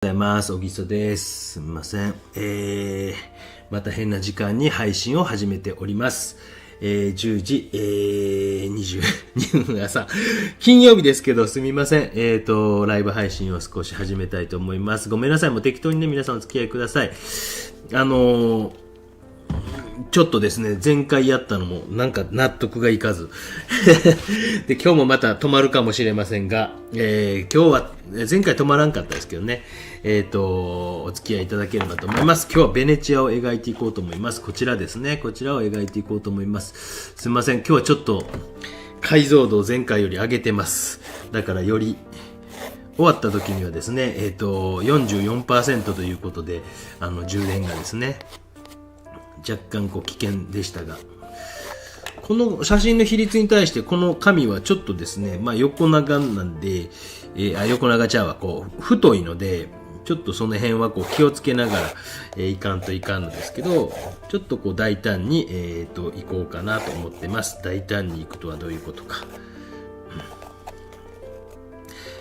ございます。おぎそです。すみません。また変な時間に配信を始めております。10時、22分朝。金曜日ですけど、すみません。ライブ配信を少し始めたいと思います。ごめんなさい。もう適当にね、皆さんお付き合いください。ちょっとですね、前回やったのもなんか納得がいかずで、今日もまた止まるかもしれませんが、今日は前回止まらんかったですけどね、お付き合いいただければと思います。今日はベネチアを描いていこうと思います。こちらですね、こちらを描いていこうと思います。すみません、今日はちょっと解像度を前回より上げてます。だからより終わった時にはですね、44% ということで、充電がですね、若干危険でしたが、この写真の比率に対してこの紙はちょっとですね、横長なんで、横長ちゃうわ、太いので、ちょっとその辺は気をつけながら、いかんといかんのですけど、ちょっと大胆に、行こうかなと思ってます。大胆に行くとはどういうことか。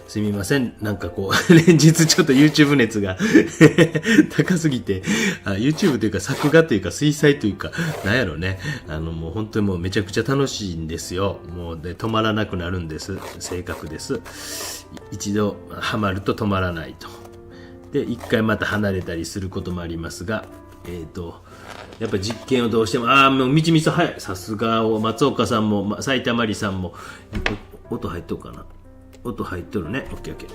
すみません。なんか連日ちょっと YouTube 熱が高すぎて、YouTube というか作画というか水彩というか、なんやろね。もう本当にもうめちゃくちゃ楽しいんですよ。もうで、止まらなくなるんです。性格です。一度ハマると止まらないと。で、一回また離れたりすることもありますが、やっぱ実験をどうしても、もうみちみち早い。さすが松岡さんも、埼玉里さんも、音入っとうかな。音入っとるね。オッケーオッケー。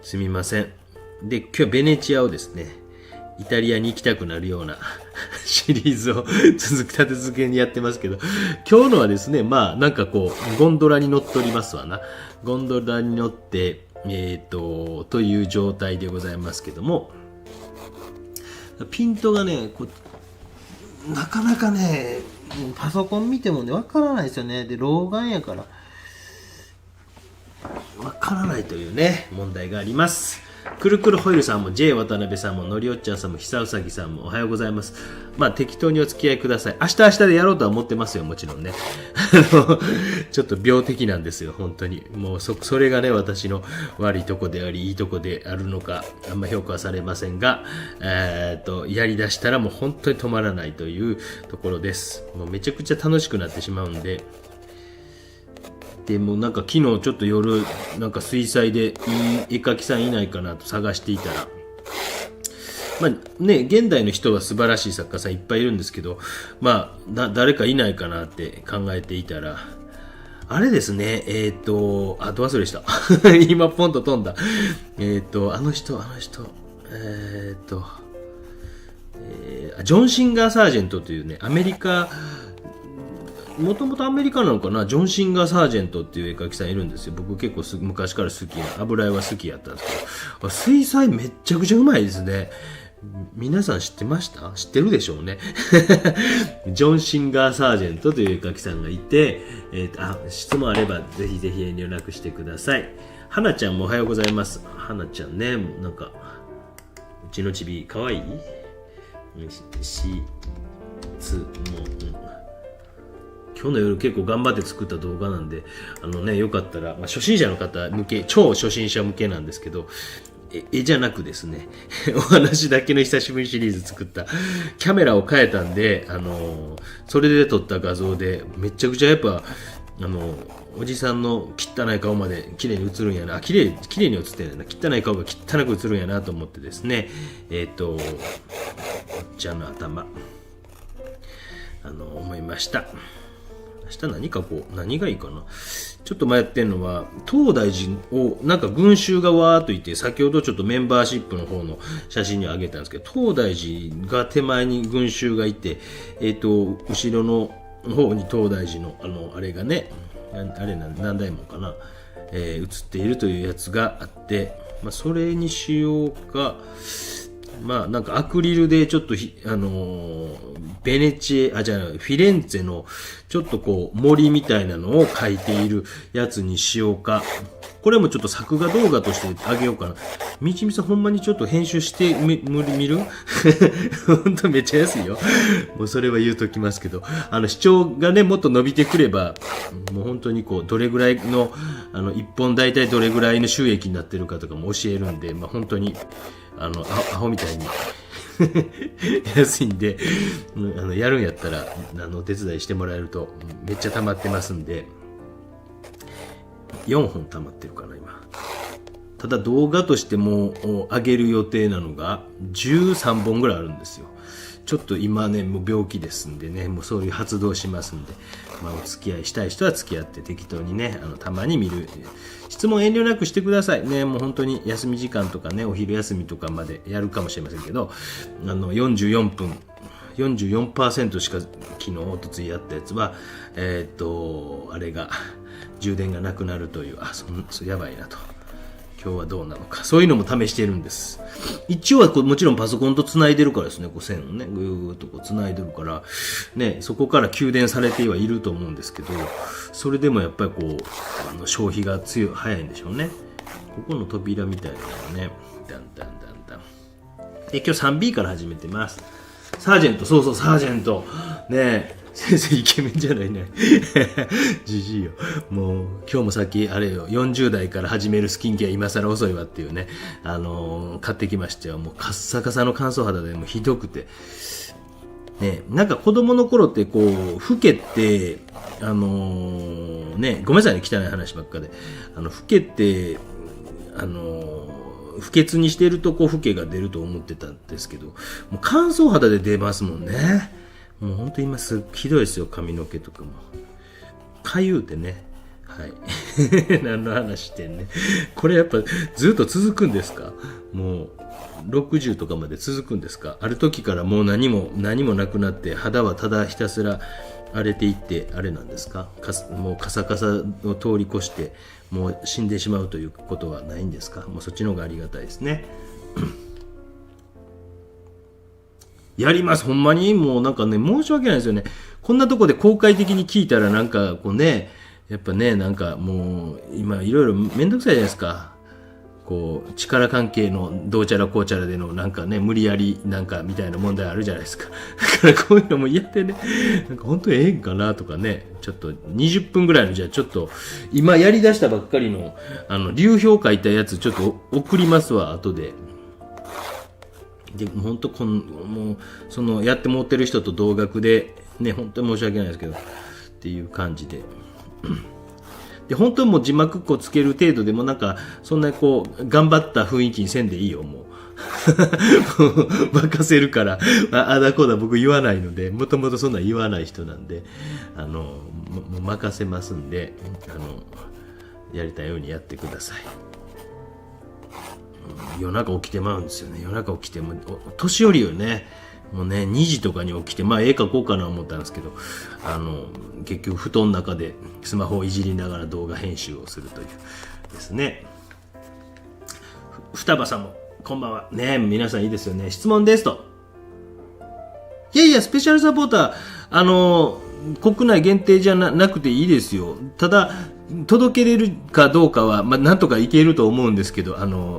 すみません。で、今日はベネチアをですね、イタリアに行きたくなるようなシリーズを立て続けにやってますけど、今日のはですね、なんかゴンドラに乗っておりますわな。ゴンドラに乗って、という状態でございますけども、ピントがね、なかなかね、パソコン見てもね、わからないですよね。で、老眼やから。わからないというね、問題があります。くるくるホイルさんも J 渡辺さんものりおっちゃんさんもひさうさぎさんもおはようございます。適当にお付き合いください。明日でやろうとは思ってますよ、もちろんね。ちょっと病的なんですよ、本当に。もうそれがね、私の悪いとこであり、いいとこであるのか、あんま評価はされませんが、やりだしたらもう本当に止まらないというところです。もうめちゃくちゃ楽しくなってしまうんで、でもなんか昨日ちょっと夜なんか水彩でいい絵描きさんいないかなと探していたら、現代の人は素晴らしい作家さんいっぱいいるんですけど、誰かいないかなって考えていたら、あれですね、ど忘れした。今ポンと飛んだ。あの人、ジョン・シンガー・サージェントというね、アメリカ、もともとアメリカなのかな、ジョン・シンガー・サージェントっていう絵描きさんいるんですよ。僕結構昔から好きな、油絵は好きやったんですけど、水彩めっちゃくちゃうまいですね。皆さん知ってました？知ってるでしょうね。ジョン・シンガー・サージェントという絵描きさんがいて、質問あればぜひぜひ遠慮なくしてください。はなちゃんもおはようございます。はなちゃんね、なんか、うちのちび、かわいい今日の夜結構頑張って作った動画なんで、よかったら、初心者の方向け、超初心者向けなんですけど、絵じゃなくですね、お話だけの久しぶりシリーズ作った、キャメラを変えたんで、それで撮った画像で、めちゃくちゃやっぱ、おじさんの汚い顔まで綺麗に映るんやな、綺麗に映ってるんやな、汚い顔が汚く映るんやなと思ってですね、おっちゃんの頭、思いました。明日何がいいかな。ちょっと迷ってんのは、東大寺を、なんか群衆がわーっといて、先ほどちょっとメンバーシップの方の写真にあげたんですけど、東大寺が手前に群衆がいて、後ろの方に東大寺の、あれがね、何台もかな、映っているというやつがあって、それにしようか、なんかアクリルでちょっとベネチェ、フィレンツェのちょっと森みたいなのを描いているやつにしようか。これもちょっと作画動画としてあげようかな。みちみさんほんまにちょっと編集して見るほんとめっちゃ安いよ。もうそれは言うときますけど、視聴がね、もっと伸びてくれば、もう本当にこう、どれぐらいの、一本大体どれぐらいの収益になってるかとかも教えるんで、まあ本当に、アホみたいに安いんで、やるんやったら、お手伝いしてもらえると、めっちゃ溜まってますんで、4本溜まってるかな、今。ただ動画としても上げる予定なのが13本ぐらいあるんですよ。ちょっと今ね、もう病気ですんでね、もうそういう発動しますんで、まあお付き合いしたい人は付き合って適当にね、たまに見る。質問遠慮なくしてくださいね。もう本当に休み時間とかね、お昼休みとかまでやるかもしれませんけど、44分、44% しか昨日、おとついやったやつは、あれが、充電がなくなるという、やばいなと。今日はどうなのか。そういうのも試してるんです。一応はもちろんパソコンと繋いでるからですね、線をね、ぐーっと繋いでるから、ね、そこから給電されてはいると思うんですけど、それでもやっぱりこう、消費が早いんでしょうね。ここの扉みたいなのがね、だんだん。で、今日 3B から始めてます。サージェント、そう、サージェント。ねえ。先生イケメンじゃないね。じじいよ。もう、今日もさっき、あれよ、40代から始めるスキンケア今更遅いわっていうね、買ってきましてよ。もうカッサカサの乾燥肌でもうひどくて。ね、なんか子供の頃ってこう、老けて、ね、ごめんなさいね、汚い話ばっかで。老けて、不潔にしてるとこう、老けが出ると思ってたんですけど、もう乾燥肌で出ますもんね。もう本当に今ひどいですよ、髪の毛とかも。かゆうてね。はい。何の話してんね。これやっぱずっと続くんですか？もう60とかまで続くんですか？ある時からもう何もなくなって肌はただひたすら荒れていってあれなんですか？もうカサカサを通り越してもう死んでしまうということはないんですか？もうそっちの方がありがたいですね。やります。ほんまにもうなんかね、申し訳ないですよね。こんなとこで公開的に聞いたらなんかこうね、やっぱね、なんかもう今いろいろめんどくさいじゃないですか。こう、力関係のどうちゃらこうちゃらでのなんかね、無理やりなんかみたいな問題あるじゃないですか。だからこういうのも嫌でね、なんか本当にええんかなとかね、ちょっと20分ぐらいのじゃあちょっと今やり出したばっかりの流氷書いたやつちょっと送りますわ、後で。で、本当もう、その、やってもってる人と同額で、ね、本当に申し訳ないですけど、っていう感じで。で、本当にもう字幕こうつける程度でもなんか、そんなこう、頑張った雰囲気にせんでいいよ、もう。任せるから、あだこだ僕言わないので、もともとそんな言わない人なんで、任せますんで、やりたいようにやってください。夜中起きてまうんですよね。夜中起きても年寄りよね。もうね、2時とかに起きて、まあ絵描こうかな思ったんですけど、結局布団の中でスマホをいじりながら動画編集をするというですね。双葉さんもこんばんは。ね、皆さんいいですよね。質問ですと。いやいや、スペシャルサポーター、国内限定じゃなくていいですよ。ただ、届けれるかどうかは、まあ、なんとかいけると思うんですけど、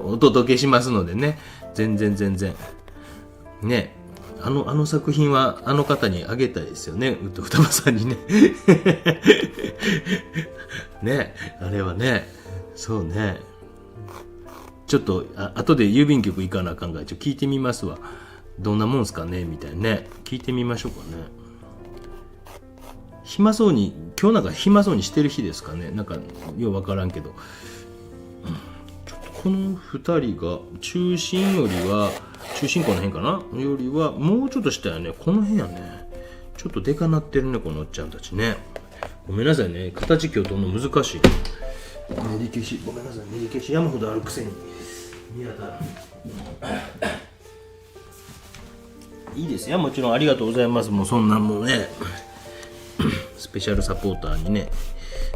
お届けしますのでね。全然。ね。あの作品は、あの方にあげたいですよね。双葉さんにね。ね。あれはね。そうね。ちょっと、後で郵便局行かなあかんから、聞いてみますわ。どんなもんすかねみたいなね。聞いてみましょうかね。暇そうに、今日なんか暇そうにしてる日ですかね。なんか、ようわからんけど。ちょっとこの二人が、中心よりは、中心この辺かなよりは、もうちょっと下やね。この辺やね。ちょっとデカなってるね、このおっちゃんたちね。ごめんなさいね。形今日とんの難しい。練り消し、ごめんなさい。練り消し山ほどあるくせに。宮田。いいですよ。もちろんありがとうございます。もうそんなもうね。スペシャルサポーターにね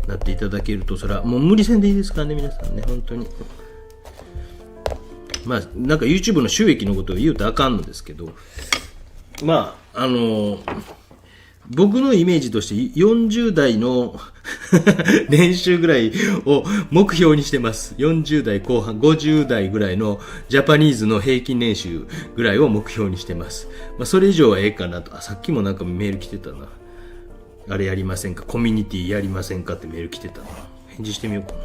なっていただけると、それはもう無理せんでいいですからね、皆さんね、本当に。まあなんか YouTube の収益のことを言うとあかんのですけど、まあ僕のイメージとして40代の年収ぐらいを目標にしてます。40代後半、50代ぐらいのジャパニーズの平均年収ぐらいを目標にしてます。それ以上はええかなと。さっきもなんかメール来てたな。あれやりませんか、コミュニティやりませんかってメール来てたな。返事してみようかな。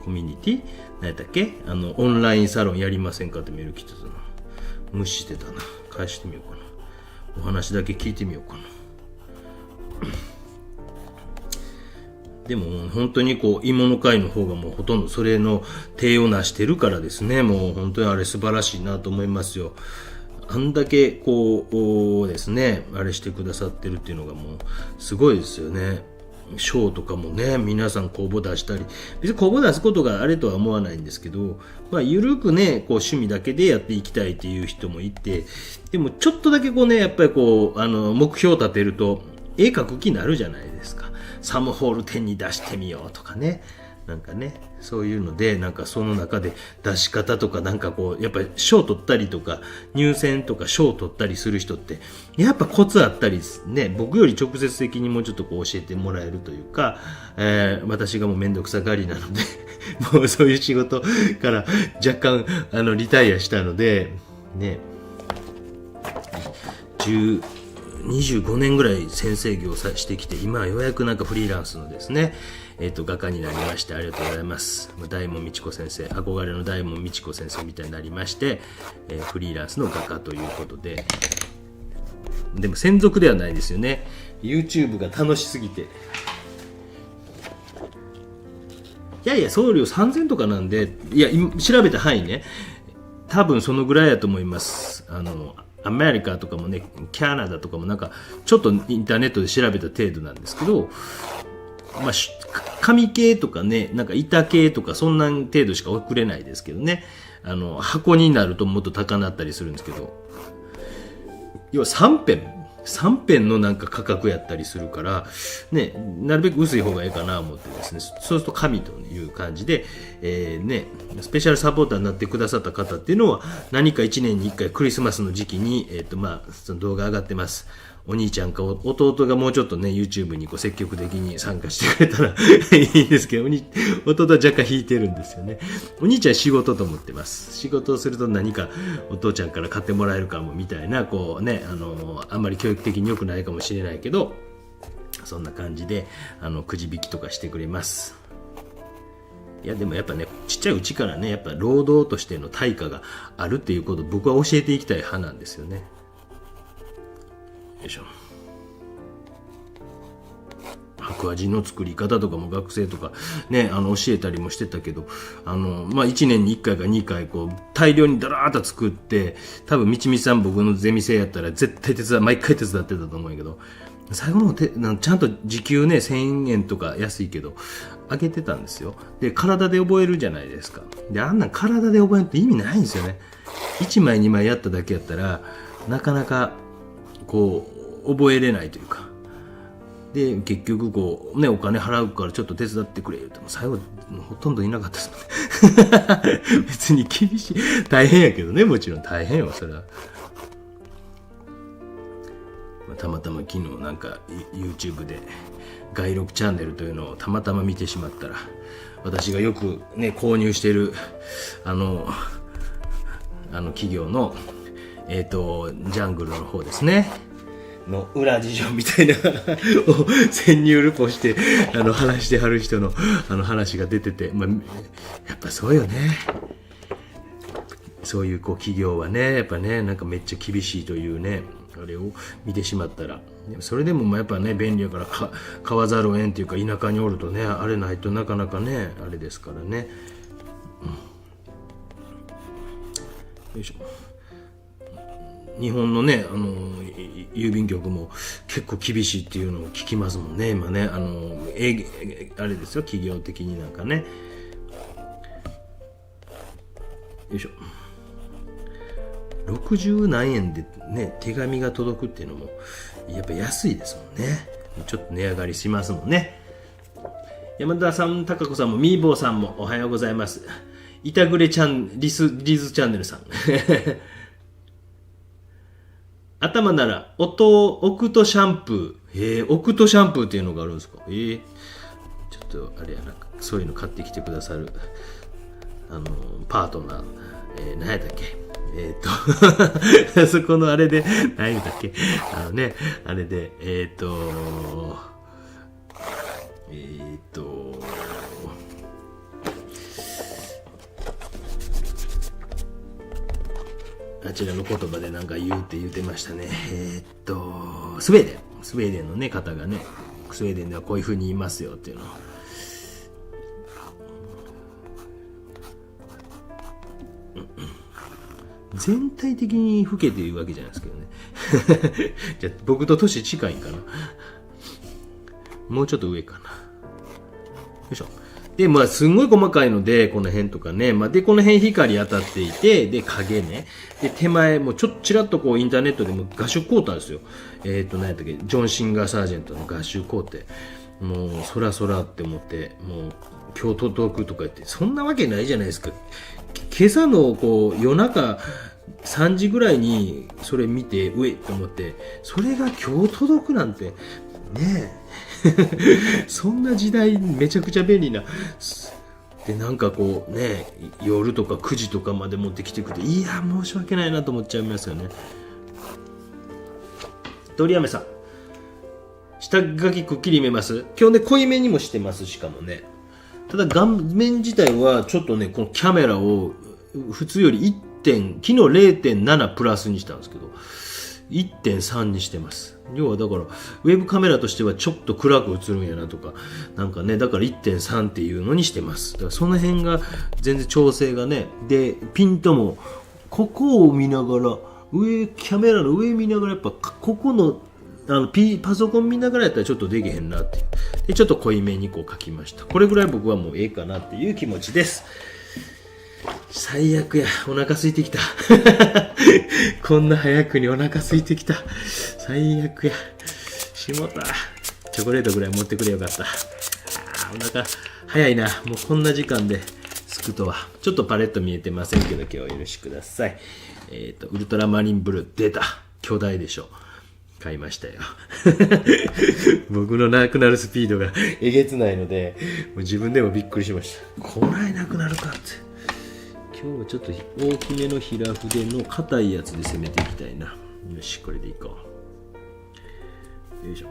コミュニティ何やったっけ、オンラインサロンやりませんかってメール来てたな。無視してたな。返してみようかな。お話だけ聞いてみようかな。でも本当に芋の会の方がもうほとんどそれの手を成してるからですね、もう本当にあれ素晴らしいなと思いますよ。あんだけですね、あれしてくださってるっていうのがもうすごいですよね。賞とかもね、皆さん公募出したり、別に公募出すことがあれとは思わないんですけど、ゆるくね、趣味だけでやっていきたいっていう人もいて、でもちょっとだけやっぱり目標を立てると、絵描く気になるじゃないですか。サムホール10に出してみようとかね。なんかね、そういうので、なんかその中で出し方とか、なんかやっぱり賞取ったりとか、入選とか賞取ったりする人って、やっぱコツあったりね、僕より直接的にもうちょっと教えてもらえるというか、私がもうめんどくさがりなので、もうそういう仕事から若干、リタイアしたので、ね、25年ぐらい先生業をしてきて、今はようやくなんかフリーランスのですね、画家になりまして、ありがとうございます。大門未知子先生、憧れの大門未知子先生みたいになりまして、フリーランスの画家ということで、でも専属ではないですよね。YouTube が楽しすぎて。いやいや、送料3000とかなんで、いや、調べた範囲ね、多分そのぐらいだと思います。アメリカとかもね、キャナダとかもなんか、ちょっとインターネットで調べた程度なんですけど、紙系とかね、なんか板系とかそんな程度しか送れないですけどね。箱になるともっと高なったりするんですけど、要は3辺のなんか価格やったりするから、ね、なるべく薄い方がいいかなと思ってですね、そうすると紙という感じで、ね、スペシャルサポーターになってくださった方っていうのは、何か1年に1回クリスマスの時期に、その動画上がってます。お兄ちゃんか弟がもうちょっとね、YouTube に積極的に参加してくれたらいいんですけど、弟は若干引いてるんですよね。お兄ちゃん仕事と思ってます。仕事をすると何かお父ちゃんから買ってもらえるかもみたいな、あんまり教育的に良くないかもしれないけど、そんな感じで、くじ引きとかしてくれます。いやでもやっぱね、ちっちゃいうちからね、やっぱ労働としての対価があるっていうことを僕は教えていきたい派なんですよね。よいしょ。白味の作り方とかも学生とかね、教えたりもしてたけど、1年に1回か2回大量にダラーっと作って、多分みちみちさん僕のゼミ生やったら絶対毎回手伝ってたと思うんやけど、最後のちゃんと時給ね、1000円とか安いけど、上げてたんですよ。で、体で覚えるじゃないですか。で、あんなん体で覚えるって意味ないんですよね。1枚2枚やっただけやったら、なかなか、覚えれないというか。で、結局お金払うからちょっと手伝ってくれって、最後、ほとんどいなかったですもんね。別に厳しい。大変やけどね、もちろん大変よ、それは。たまたま昨日なんか YouTube で外録チャンネルというのをたまたま見てしまったら、私がよくね、購入している、企業の、ジャングルの方ですね。の裏事情みたいなを潜入ルポして話してはる人の話が出てて、やっぱそうよね。そういう企業はね、やっぱね、なんかめっちゃ厳しいというね、あれを見てしまったら、それでもやっぱね、便利やから買わざるを得んっていうか、田舎におるとね、あれないとなかなかね、あれですからね。よいしょ。日本のね、郵便局も結構厳しいっていうのを聞きますもんね、今ね。あれですよ、企業的になんかね。よいしょ。60何円でね、手紙が届くっていうのも、やっぱ安いですもんね。ちょっと値上がりしますもんね。山田さん、高子さんも、みーぼーさんもおはようございます。いたぐれリズチャンネルさん。頭なら、オクトシャンプー。オクトシャンプーっていうのがあるんですか？ちょっと、あれやな、そういうの買ってきてくださる、パートナー、何やったっけ？そこのあれで、何やったっけ？あれで、あちらの言葉でなんか言ってましたね。スウェーデンのね、方がね、スウェーデンではこういう風に言いますよっていうのを。全体的に老けているわけじゃないですけどね。じゃあ僕と年近いんかな。もうちょっと上かな。よいしょ。で、まあ、すんごい細かいので、この辺とかね。まあ、で、この辺光当たっていて、で、影ね。で、手前、もうちょっとちらっとこう、インターネットでも合宿買うたんですよ。何やったっけ、ジョン・シンガー・サージェントの合宿買うて。もう、そらそらって思って、もう、今日届くとか言って、そんなわけないじゃないですか。今朝の、こう、夜中、3時ぐらいにそれ見て、うえっと思って、それが今日届くなんて、ねえ。そんな時代めちゃくちゃ便利な。で、なんかこうね、夜とか9時とかまで持ってきてくれて、いや、申し訳ないなと思っちゃいますよね。鳥山さん。下書きくっきり見えます？今日ね、濃いめにもしてます、しかもね。ただ画面自体はちょっとね、このキャメラを普通より昨日 0.7 プラスにしたんですけど、1.3 にしてます。要はだから、ウェブカメラとしてはちょっと暗く映るんやなとか、なんかね、だから 1.3 っていうのにしてます。だからその辺が全然調整がね、で、ピントも、ここを見ながら、キャメラの上見ながら、やっぱ、ここの、パソコン見ながらやったらちょっとできへんなって。で、ちょっと濃いめにこう書きました。これぐらい僕はもうええかなっていう気持ちです。最悪や。お腹空いてきた。こんな早くにお腹空いてきた。最悪や。しもた。チョコレートぐらい持ってくれよかった。お腹早いな。もうこんな時間で着くとは。ちょっとパレット見えてませんけど、今日はお許しください。ウルトラマリンブルー出た。巨大でしょ。買いましたよ。僕のなくなるスピードがえげつないので、もう自分でもびっくりしました。こないなくなるかって。今日はちょっと大きめの平筆の硬いやつで攻めていきたいな。よし、これでいこう。よいしょ。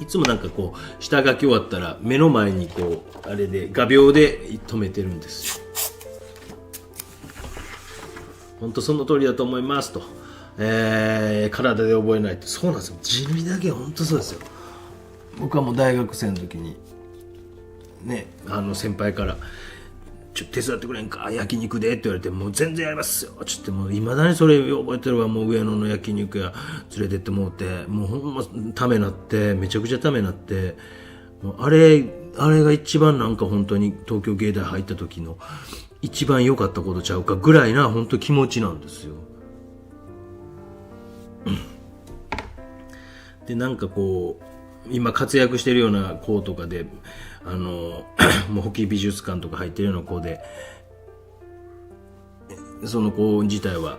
いつもなんかこう、下書き終わったら目の前にこう、あれで画鋲で止めてるんですよ。ほんとその通りだと思いますと。体で覚えないと。そうなんですよ。地味だけはほんとそうですよ。僕はもう大学生の時に、ね、先輩からちょっと手伝ってくれんか焼肉でって言われて、もう全然やりますよちょっともう未だにそれ覚えてるわ。もう上野の焼肉屋連れてってもうて、もうほんまためなって、めちゃくちゃためなって、もうあれが一番なんか本当に東京芸大入った時の一番良かったことちゃうかぐらいな本当気持ちなんですよ。で、なんかこう今活躍してるような子とかで、もう保木美術館とか入ってるような子で、その子自体は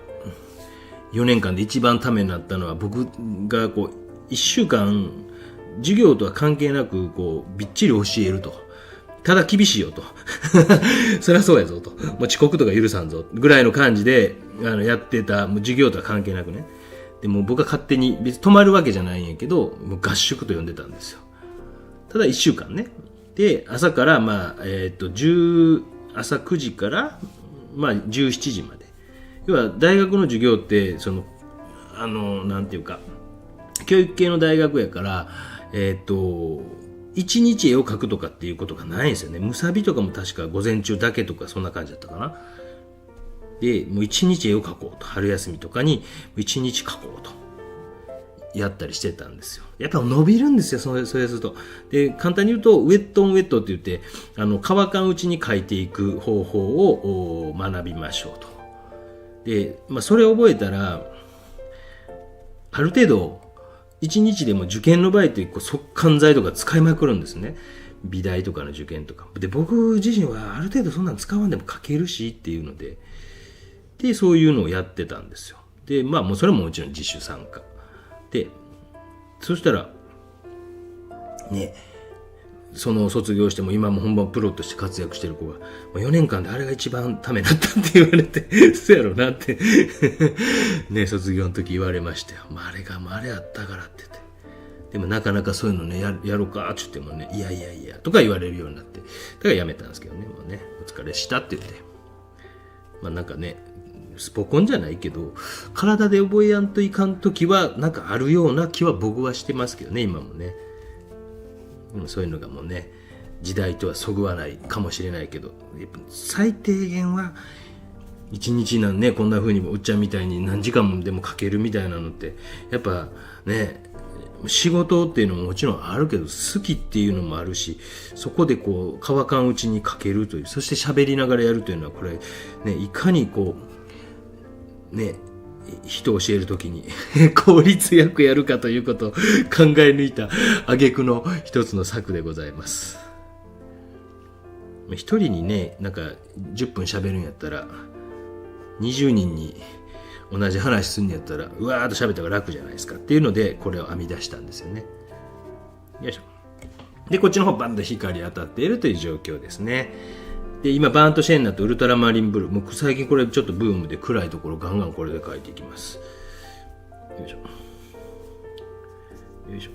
4年間で一番ためになったのは、僕がこう1週間授業とは関係なくこうびっちり教えると、ただ厳しいよとそりゃそうやぞと、もう遅刻とか許さんぞぐらいの感じでやってた。もう授業とは関係なくね。でも僕は勝手に別に泊まるわけじゃないんやけど、もう合宿と呼んでたんですよ。ただ1週間ね。で、朝からまあ、朝9時からまあ17時まで。要は大学の授業ってなんていうか教育系の大学やから、一日絵を描くとかっていうことがないんですよね。むさびとかも確か午前中だけとかそんな感じだったかな。で、もう一日絵を描こうと。春休みとかに一日描こうと。やったりしてたんですよ。やっぱ伸びるんですよ、それすると。で、簡単に言うと、ウェットオンウェットって言って、乾かんうちに描いていく方法を学びましょうと。で、まあ、それを覚えたら、ある程度、一日でも受験の場合って速乾剤とか使いまくるんですね。美大とかの受験とか。で、僕自身はある程度そんなの使わんでも描けるしっていうので、で、そういうのをやってたんですよ。で、まあもうそれももちろん自主参加。で、そしたら、ね、その卒業しても今も本番プロとして活躍してる子が、4年間であれが一番ためになったって言われて、そうやろなってね、卒業の時言われましたよ。あれが、あれやったからって言って。でもなかなかそういうのね、やろうかって言ってもね、いやとか言われるようになって、だからやめたんですけどね、もうね、お疲れしたって言って。なんかね、スポコンじゃないけど、体で覚えやんといかん時は、なんかあるような気は僕はしてますけどね、今もね。でもそういうのがもうね、時代とはそぐわないかもしれないけど、やっぱ最低限は、一日なんね、こんな風におっちゃんみたいに何時間もでもかけるみたいなのって、やっぱね、仕事っていうのももちろんあるけど、好きっていうのもあるし、そこでこう、乾かんうちにかけるという、そして喋りながらやるというのは、これ、ね、いかにこう、ね、人を教えるときに効率よくやるかということを考え抜いた挙句の一つの策でございます。一人にね、なんか10分喋るんやったら、20人に同じ話すんやったら、うわーっと喋った方が楽じゃないですかっていうので、これを編み出したんですよね。よいしょ。で、こっちの方バンと光当たっているという状況ですね。で、今、バーントシェンナとウルトラマリンブルー。もう最近これちょっとブームで暗いところガンガンこれで描いていきます。よいしょ。よいしょ。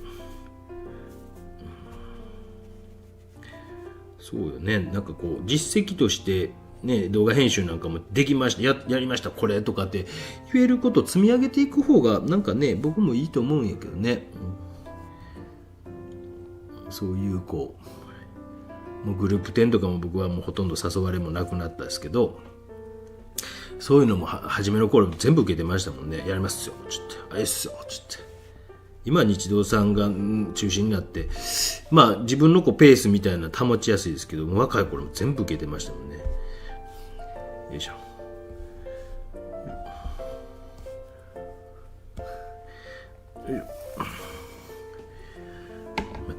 そうよね。なんかこう、実績として、ね、動画編集なんかもできました、やりました、これとかって言えることを積み上げていく方が、なんかね、僕もいいと思うんやけどね。そういうこう、もうグループ展とかも僕はもうほとんど誘われもなくなったですけど、そういうのも初めの頃全部受けてましたもんね。やりますよ、ちょっと。あれっすよ、ちょっと。今日動さんが中心になって、まあ自分のこうペースみたいな保ちやすいですけど、若い頃も全部受けてましたもんね。よいしょ。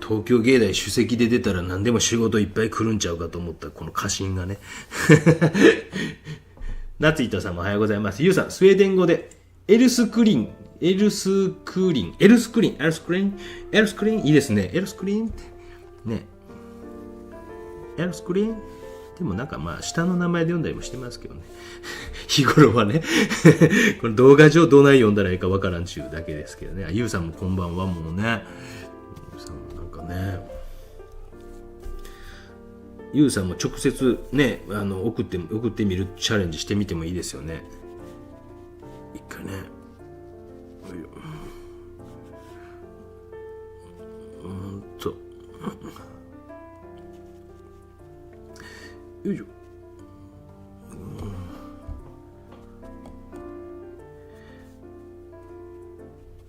東京芸大首席で出たら何でも仕事いっぱい来るんちゃうかと思ったこの過信がね。夏糸さんもおはようございます。ゆうさん、スウェーデン語でエルスクリンいいですね。エルスクリーンってね。エルスクリーンでもなんかまあ下の名前で読んだりもしてますけどね。日頃はね。この動画上どない読んだらいいかわからんちゅうだけですけどね。ゆうさんもこんばんはもうね。ゆうさんもなんかね。ゆうさんも直接ね、送ってみるチャレンジしてみてもいいですよね。一回ね。よいしょ。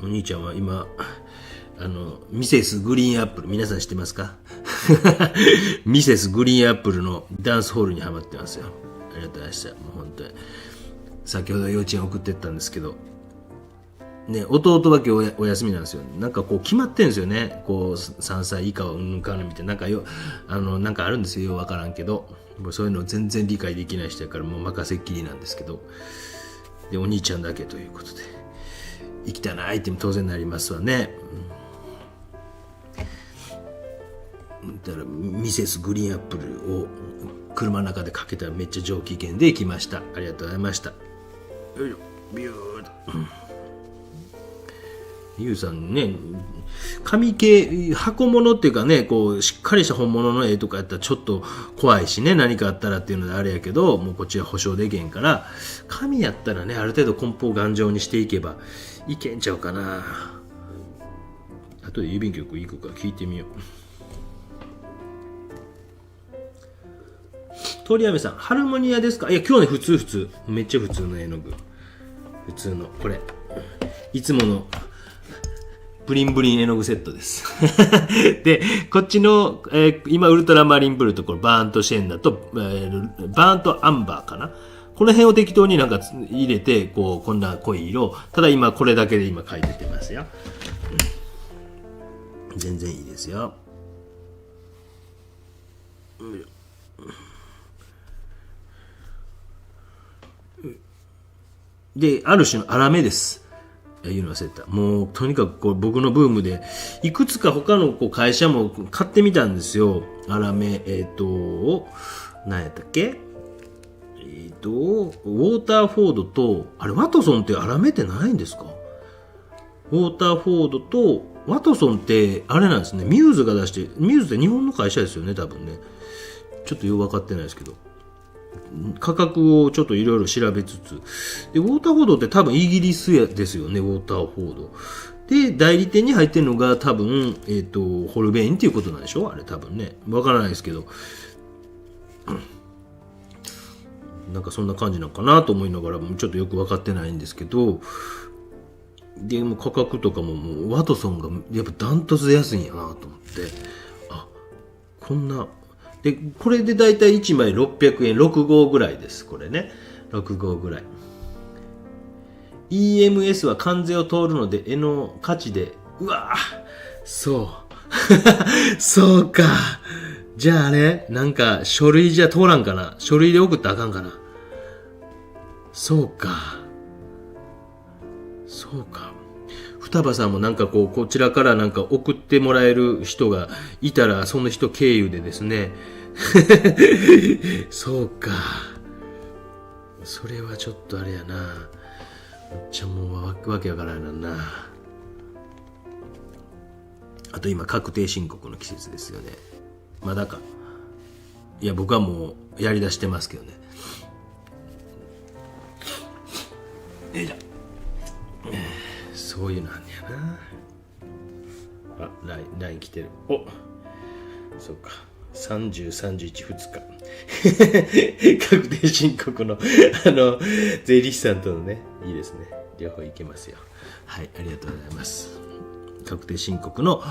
お兄ちゃんは今ミセスグリーンアップル皆さん知ってますか？ミセスグリーンアップルのダンスホールにハマってますよ。ありがとうございました。もう本当に先ほど幼稚園送ってったんですけどね、弟は今日お休みなんですよ。なんかこう決まってんですよね。こう3歳以下はうんかんみたいな、なんかあるんですよ。ようわからんけど、もうそういうの全然理解できない人やからもう任せっきりなんですけど、でお兄ちゃんだけということで行きたないって当然なりますわね。だからミセスグリーンアップルを車の中でかけたらめっちゃ上機嫌で来ました。ありがとうございました。よいしょ、ビューと。ゆうさんね、紙系、箱物っていうかね、こう、しっかりした本物の絵とかやったらちょっと怖いしね、何かあったらっていうのであれやけど、もうこっちは保証できへんから、紙やったらね、ある程度梱包頑丈にしていけばいけんちゃうかな。あとで郵便局行くか聞いてみよう。鳥谷さん、ハルモニアですか？いや、今日ね、普通。めっちゃ普通の絵の具。普通の、これ。いつもの、ブリンブリン絵の具セットです。で、こっちの、今、ウルトラマリンブルーと、これ、バーントシェンナと、バーントアンバーかな。この辺を適当になんか入れて、こう、こんな濃い色。ただ今、これだけで今描いてってますよ。全然いいですよ。で、ある種の粗めです。言うの忘れた。もう、とにかくこう僕のブームで、いくつか他のこう会社も買ってみたんですよ。粗め、何やったっけウォーターフォードと、あれ、ワトソンって粗めってないんですか？ウォーターフォードと、ワトソンって、あれなんですね。ミューズが出して、ミューズって日本の会社ですよね、多分ね。ちょっとよく分かってないですけど。価格をちょっといろいろ調べつつ。で、ウォーターフォードって多分イギリスですよね、ウォーターフォード。で、代理店に入ってるのが多分、ホルベインっていうことなんでしょあれ多分ね。わからないですけど。なんかそんな感じなのかなと思いながらもちょっとよく分かってないんですけど、でも価格とかももうワトソンがやっぱダントツで安いんやなと思って、あ、こんなでこれでだいたい1枚600円6号ぐらいです。これね6号ぐらい。 EMS は関税を通るので絵の価値で、うわそうそうか。じゃあね、なんか書類じゃ通らんかな。書類で送ったらあかんかな。そうか。そうか。双葉さんもなんかこう、こちらからなんか送ってもらえる人がいたら、その人経由でですね。そうか。それはちょっとあれやな。めっちゃもうわけわからんな。あと今、確定申告の季節ですよね。まだか。いや、僕はもうやりだしてますけどね。そういうのあんねやな。あ、LINE 来てる。お、そうか。30、31、2日。確定申告の、税理士さんとのね、いいですね。両方いけますよ。はい、ありがとうございます。確定申告の、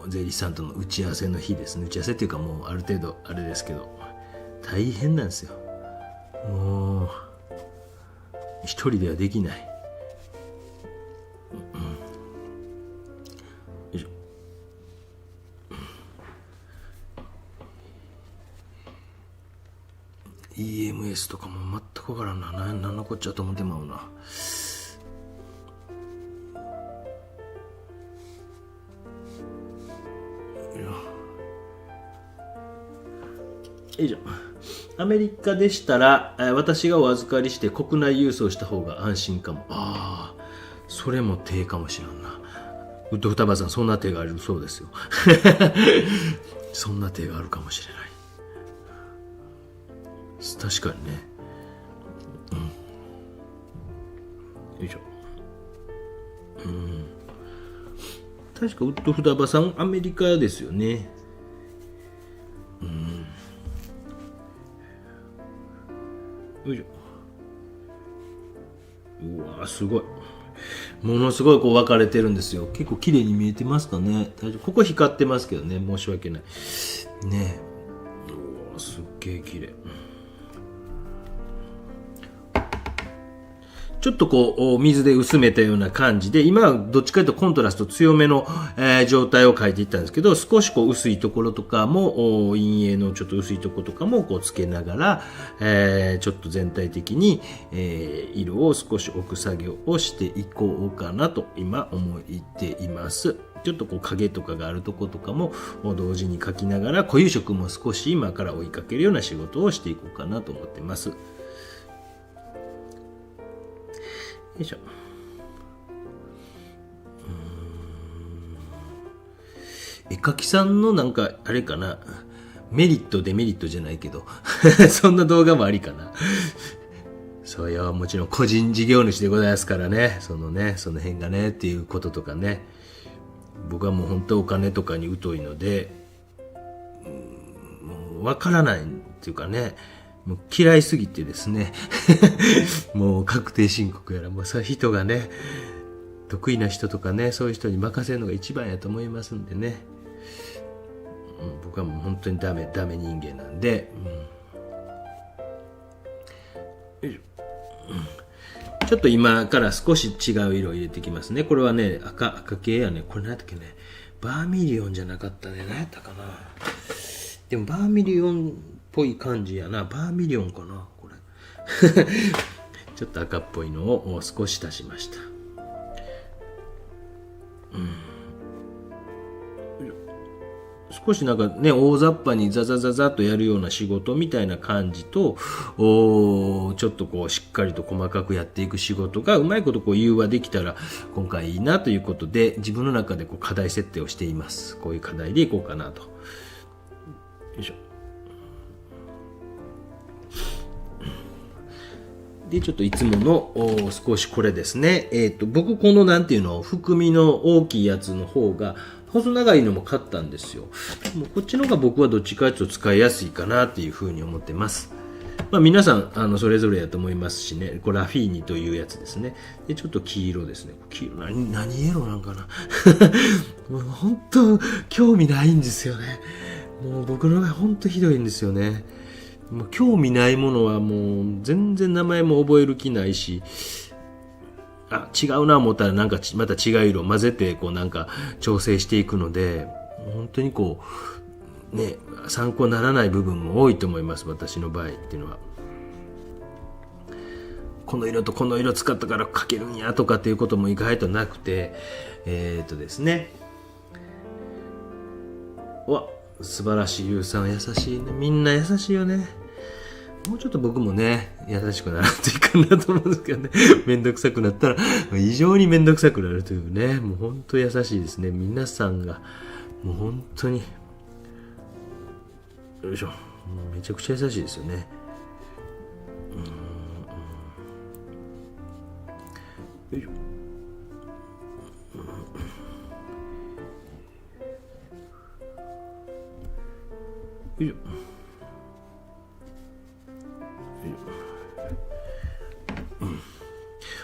税理士さんとの打ち合わせの日ですね。打ち合わせっていうかもうある程度あれですけど、大変なんですよ。もう、一人ではできない。よいしょ。EMS とかも全くわからんな。何のこっちゃと思ってまうな。以上。アメリカでしたら、私がお預かりして国内郵送した方が安心かも。ああ、それも手かもしれんな。ウッド双葉さん、そんな手があるそうですよ。そんな手があるかもしれない。確かにね。よいしょ。確かウッド双葉さん、アメリカですよね。よいしょ。うわー、すごい。ものすごいこう分かれてるんですよ。結構綺麗に見えてますかね。大丈夫。ここ光ってますけどね。申し訳ない。ねえ。うわー、すっげえ綺麗。ちょっとこう、水で薄めたような感じで、今はどっちかというとコントラスト強めの、状態を描いていったんですけど、少しこう薄いところとかも、陰影のちょっと薄いところとかもこうつけながら、ちょっと全体的に、色を少し置く作業をしていこうかなと今思っています。ちょっとこう影とかがあるところとかも同時に描きながら、固有色も少し今から追いかけるような仕事をしていこうかなと思っています。よいしょ。絵描きさんのなんかあれかな、メリットデメリットじゃないけどそんな動画もありかな。そうよ、もちろん個人事業主でございますからね、その辺がねっていうこととかね、僕はもう本当お金とかに疎いので、もうわからないっていうかね、もう嫌いすぎてですねもう確定申告やらもうそういう人がね、得意な人とかね、そういう人に任せるのが一番やと思いますんでね、僕はもう本当にダメ人間なんで、ちょっと今から少し違う色を入れてきますね。これはね、赤系やね。これ何やったっけね、バーミリオンじゃなかったね。何やったかな。でもバーミリオンっぽい感じやな。バーミリオンかなこれちょっと赤っぽいのを少し足しました。少しなんかね、大雑把にザザザザっとやるような仕事みたいな感じと、ちょっとこうしっかりと細かくやっていく仕事がうまいことこう融和できたら今回いいなということで、自分の中でこう課題設定をしています。こういう課題でいこうかなと。よいしょ。で、ちょっといつもの少しこれですね。僕このなんていうの、含みの大きいやつの方が、細長いのも買ったんですよ。もうこっちの方が僕はどっちかというと使いやすいかなっていうふうに思ってます。まあ皆さん、それぞれやと思いますしね。これラフィーニというやつですね。で、ちょっと黄色ですね。黄色、何色なんかなもう本当、興味ないんですよね。もう僕の場合本当ひどいんですよね。もう興味ないものはもう全然名前も覚える気ないし、違うな思ったらなんかまた違う色混ぜてこうなんか調整していくので、本当にこうね、参考にならない部分も多いと思います。私の場合っていうのは、この色とこの色使ったから描けるんやとかっていうことも意外となくて、ですね、素晴らしい。ゆうさんは優しいね。みんな優しいよね。もうちょっと僕もね、優しくならんといかんなと思うんですけどね。めんどくさくなったら、異常にめんどくさくなるというね。もう本当優しいですね。皆さんが、もう本当に、よいしょ。めちゃくちゃ優しいですよね。よいしょ。よいしょ。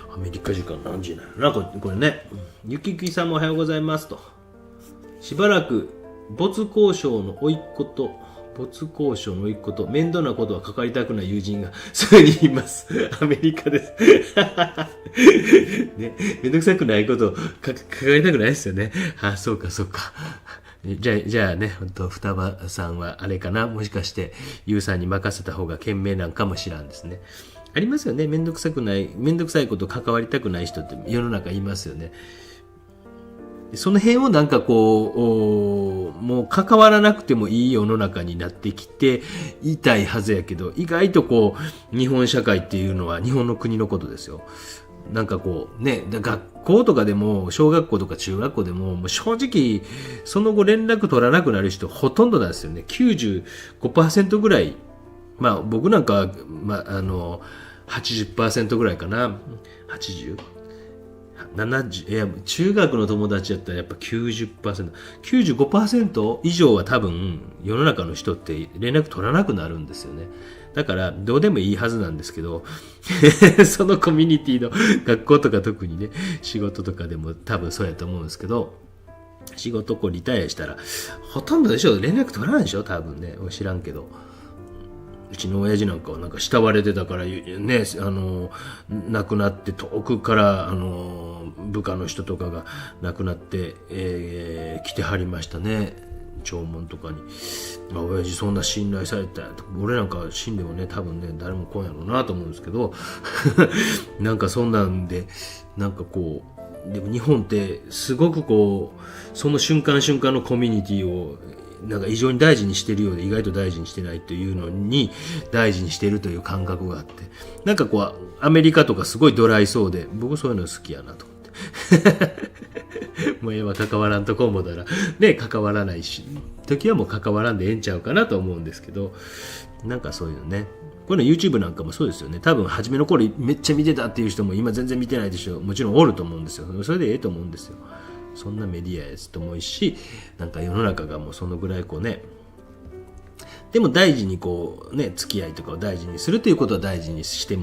アメリカ時間何時なのかこれね。ゆききさんもおはようございますと。しばらく没交渉の甥っ子と面倒なことはかかりたくない友人が数人います。アメリカです。ね、めんどくさくないことをかかりたくないですよね。そうか。じゃあね、本当双葉さんはあれかな、もしかしてゆうさんに任せた方が賢明なんかもしらんですね。ありますよね。めんどくさいこと関わりたくない人って世の中いますよね。その辺をなんかこう、もう関わらなくてもいい世の中になってきていたいはずやけど、意外とこう、日本社会っていうのは日本の国のことですよ。なんかこうね、学校とかでも、小学校とか中学校でも、もう正直、その後連絡取らなくなる人ほとんどなんですよね。95% ぐらい。まあ僕なんか、80% ぐらいかな。80？ 70？ いや、中学の友達だったらやっぱ 90%。95% 以上は多分世の中の人って連絡取らなくなるんですよね。だからどうでもいいはずなんですけどそのコミュニティの学校とか特にね、仕事とかでも多分そうやと思うんですけど、仕事こうリタイアしたらほとんどでしょ、連絡取らないでしょ多分ね。知らんけど、うちの親父なんかはなんか慕われてたからね、亡くなって遠くから部下の人とかが亡くなって、来てはりましたね。弔問とかに。親父そんな信頼されたやと。俺なんか死んでもね、多分ね、誰も来んやろうなと思うんですけどなんかそんなんで、なんかこう、でも日本ってすごくこう、その瞬間瞬間のコミュニティをなんか異常に大事にしてるようで意外と大事にしてないというのに大事にしてるという感覚があって、なんかこうアメリカとかすごいドライそうで、僕そういうの好きやなと思ってもう関わらんとこ思ったらね、関わらないし時はもう関わらんでええんちゃうかなと思うんですけど、なんかそういうのね、これの YouTube なんかもそうですよね。多分初めの頃めっちゃ見てたっていう人も今全然見てないでしょ。もちろんおると思うんですよ。それでええと思うんですよ。そんなメディアやつともいいし、なんか世の中がもうそのぐらいこうね、でも大事にこうね、付き合いとかを大事にするということは大事にして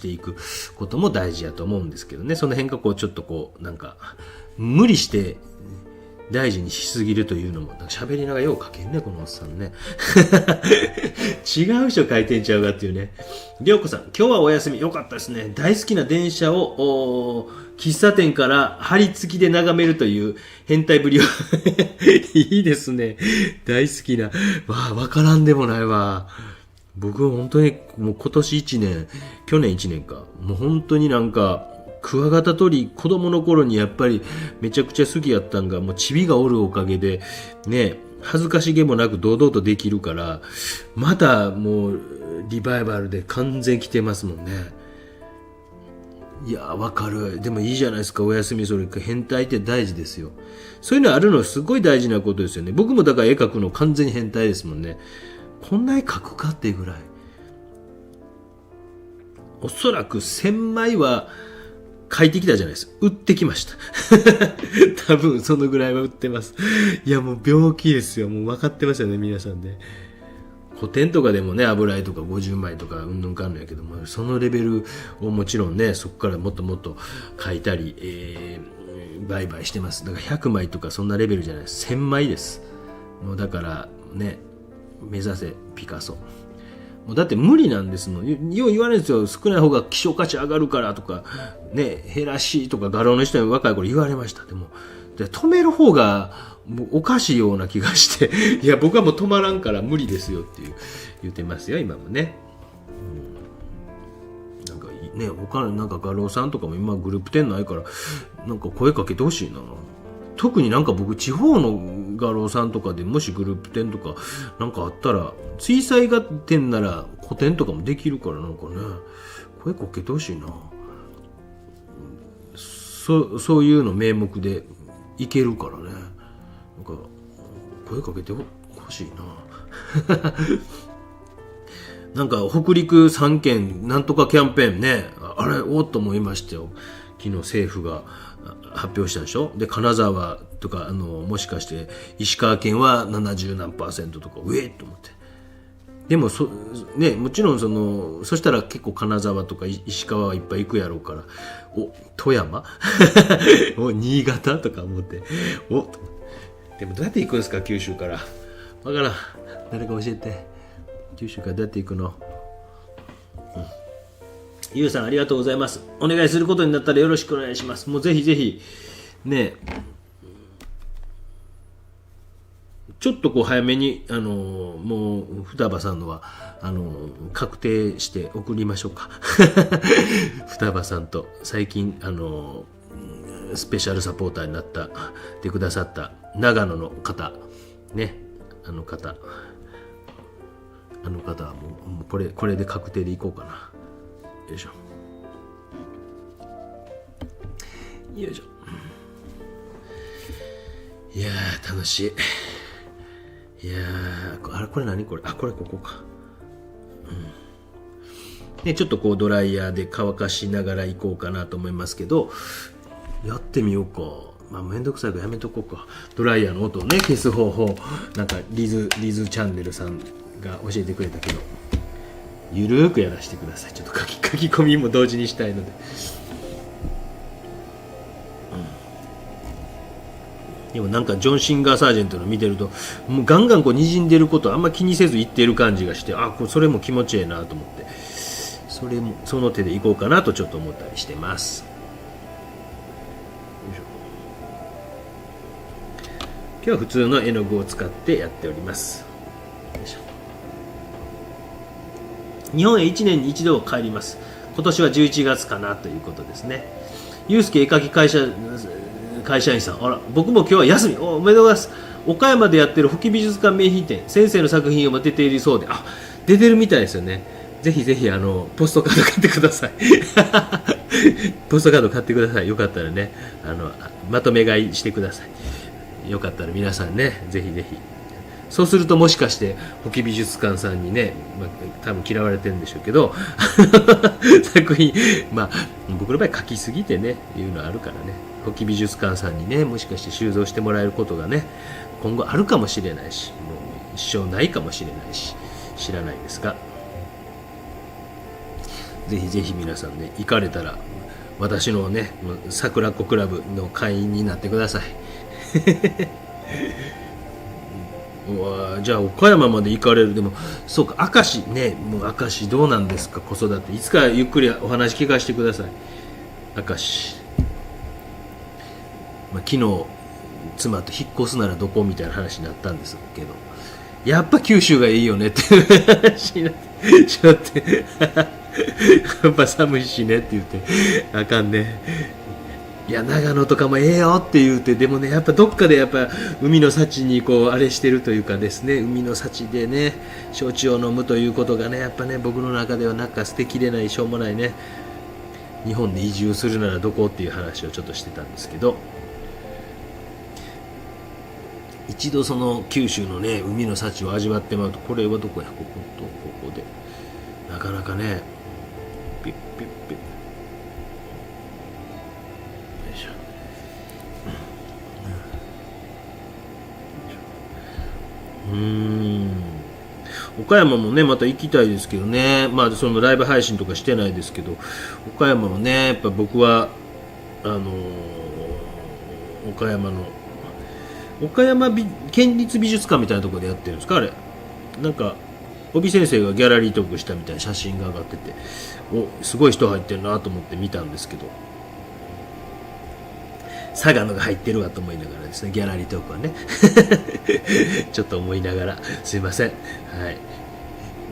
いくことも大事やと思うんですけどね。その辺がこうちょっとこうなんか無理して大事にしすぎるというのも、なんか喋りながらよう書けんね、このおっさんね。違う人書いてんちゃうかっていうね。りょうこさん、今日はお休み。よかったですね。大好きな電車を喫茶店から張り付きで眺めるという変態ぶりは。いいですね。大好きな。わからんでもないわ。僕は本当にもう今年1年、去年1年か、もう本当になんか、クワガタ取り、子供の頃にやっぱりめちゃくちゃ好きやったんが、もうチビがおるおかげで、ね、恥ずかしげもなく堂々とできるから、またもうリバイバルで完全来てますもんね。いや、わかる。でもいいじゃないですか、お休みそれか。変態って大事ですよ。そういうのあるのすごい大事なことですよね。僕もだから絵描くの完全に変態ですもんね。こんな絵描くかっていうぐらい。おそらく1000枚は描いてきたじゃないですか。売ってきました。多分そのぐらいは売ってます。いやもう病気ですよ。もう分かってますよね、皆さんね。古典とかでもね、油絵とか50枚とかうんぬんかんぬんやけども、そのレベルをもちろんね、そこからもっともっと描いたり、売買してます。だから100枚とかそんなレベルじゃないです。1000枚です。もうだからね、目指せピカソ。もうだって無理なんですもん。よう言われるんですよ。少ない方が希少価値上がるからとか、ね、減らしとか画廊の人に若い頃言われました。でも、止める方がもうおかしいような気がして、いや、僕はもう止まらんから無理ですよって言ってますよ、今もね。なんかね、他のなんか画廊さんとかも今グループ展ないから、なんか声かけてほしいな。特になんか僕地方の画廊さんとかでもしグループ展とかなんかあったら、水彩画展なら個展とかもできるから、なんかね、声かけてほしいな。そういうの名目でいけるからね。なんか声かけてほしいな。なんか北陸3県なんとかキャンペーンね、あれおっと思いましたよ。昨日政府が発表したでしょ。で、金沢とかもしかして石川県は70何%とか、うえっと思って。でもね、もちろんそしたら結構金沢とか石川はいっぱい行くやろうから、富山新潟とか思って、でもどうやって行くんですか、九州から。わからん。誰か教えて。九州からどうやって行くの？ゆうさんありがとうございます。お願いすることになったらよろしくお願いします。もうぜひぜひ、ね、ちょっとこう早めに、もう、双葉さんのは、確定して送りましょうか。双葉さんと、最近、スペシャルサポーターになってくださった、長野の方、ね、あの方はもう、これで確定でいこうかな。よいしょ。よいしょ。いやー、楽しい。いやー、あれこれ何これ、これここか。でちょっとこうドライヤーで乾かしながら行こうかなと思いますけど、やってみようか。まあめんどくさいからやめとこうか。ドライヤーの音をね消す方法、なんかリズチャンネルさんが教えてくれたけど、ゆるーくやらせてください。ちょっと書き込みも同時にしたいので。でもなんかジョン・シンガー・サージェントの見てると、もうガンガンこう滲んでることあんま気にせず言ってる感じがして、それも気持ちいいなと思って、その手でいこうかなとちょっと思ったりしてます。今日は普通の絵の具を使ってやっております。日本へ1年に一度帰ります。今年は11月かなということですね。ゆうすけ絵描き会社員さん、僕も今日は休み。おめでとうございます。岡山でやってる保木美術館名品展、先生の作品を出ているそうで、出てるみたいですよね。ぜひぜひポストカード買ってください。ポストカード買ってください。よかったらね、まとめ買いしてください。よかったら皆さんね、ぜひぜひ。そうするともしかして保木美術館さんにね、多分嫌われてるんでしょうけど作品、僕の場合書きすぎてねいうのあるからね、保木美術館さんにねもしかして収蔵してもらえることがね今後あるかもしれないし、もう一生ないかもしれないし、知らないですが、ぜひぜひ皆さんね行かれたら私のね桜子クラブの会員になってください。じゃあ岡山まで行かれる。でもそうか、明石ね、もう明石どうなんですか、子育て。いつかゆっくりお話聞かせてください。明石、昨日妻と引っ越すならどこみたいな話になったんですけど、やっぱ九州がいいよねっていう話になって、ちょっとやっぱ寒いしねって言って、あかんね。いや、長野とかもええよって言うて、でもね、やっぱどっかでやっぱ海の幸にこう、あれしてるというかですね、海の幸でね、焼酎を飲むということがね、やっぱね、僕の中ではなんか捨てきれない、しょうもないね、日本で移住するならどこっていう話をちょっとしてたんですけど、一度その九州のね、海の幸を味わってまうと、これはどこや、こことここで、なかなかね、ピッピッピッ、よいしょ。岡山もねまた行きたいですけどね、まあそのライブ配信とかしてないですけど、岡山もねやっぱ僕はあの岡山の岡山県立美術館みたいなところでやってるんですかあれ。なんか帯先生がギャラリートークしたみたいな写真が上がってて、おすごい人入ってるなと思って見たんですけど、佐賀のが入ってるわと思いながらですね、ギャラリートークはねちょっと思いながらすいません、はい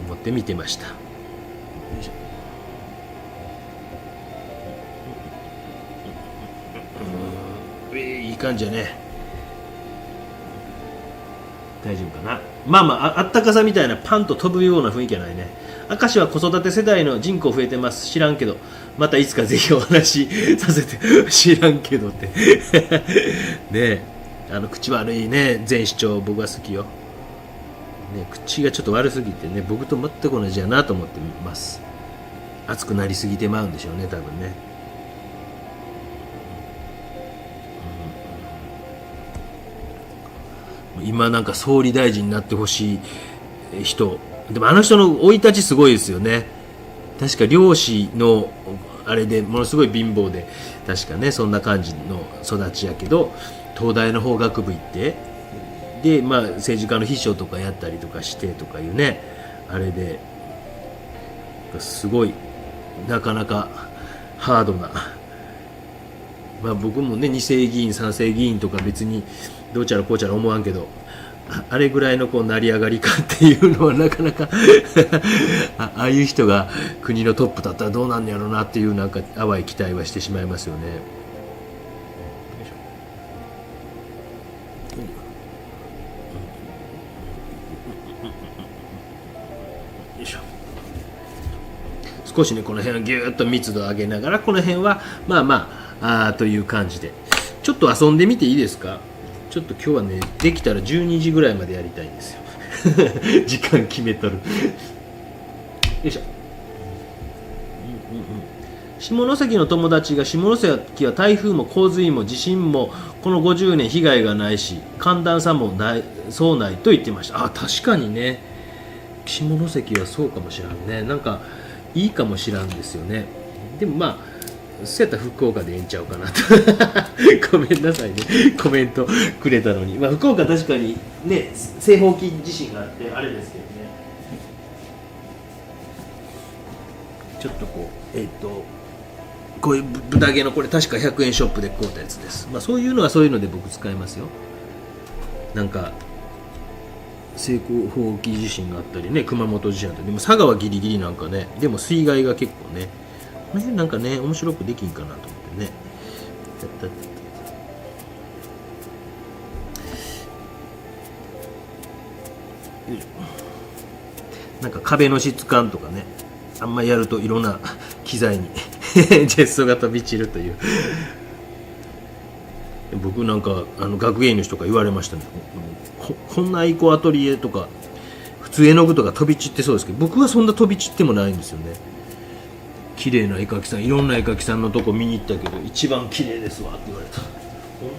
思って見てました。いい感じやね。大丈夫かな。まあまあ、あったかさみたいなパンと飛ぶような雰囲気はないね。明石は子育て世代の人口増えてます。知らんけど。またいつかぜひお話しさせて。知らんけどってねえ、口悪いね、前市長僕は好きよ。ね、口がちょっと悪すぎてね、僕と全く同じやなと思ってます。熱くなりすぎてまうんでしょうね、多分ね。今なんか総理大臣になってほしい人、でもあの人の生い立ちすごいですよね。確か漁師のあれでものすごい貧乏で、確かねそんな感じの育ちやけど、東大の法学部行って、でまあ政治家の秘書とかやったりとかしてとかいうね、あれですごい、なかなかハードな、まあ僕もね二世議員三世議員とか別にどうちゃらこうちゃら思わんけど、あれぐらいのこう成り上がりかっていうのはなかなかああいう人が国のトップだったらどうなんやろうなっていう、なんか淡い期待はしてしまいますよね。よいしょ。少しねこの辺をギューッと密度を上げながら、この辺はまあまあという感じでちょっと遊んでみていいですか。ちょっと今日はねできたら12時ぐらいまでやりたいんですよ時間決めとるよいしょ。下関の友達が、下関は台風も洪水も地震もこの50年被害がないし寒暖差もないそうないと言ってました。あ、確かにね、下関はそうかもしらんね。なんかいいかもしらんですよね。でもまあそうやったら福岡でええんちゃうかなとごめんなさいね、コメントくれたのに。まあ福岡確かにね西方筋地震があってあれですけどね、ちょっとこうこういう豚毛の、これ確か100円ショップで買うたやつです。まあそういうのはそういうので僕使いますよ。なんか西方沖地震があったりね、熊本地震あったり、でも佐賀はギリギリなんかね、でも水害が結構ね、この辺なんかね面白くできんかなと思ってね。なんか壁の質感とかね、あんまりやるといろんな機材にジェッソが飛び散るという。僕なんか学芸員の人が言われましたね。こんなエコアトリエとか普通絵の具とか飛び散ってそうですけど、僕はそんな飛び散ってもないんですよね。綺麗な絵描きさん、いろんな絵描きさんのとこ見に行ったけど一番綺麗ですわって言われた。本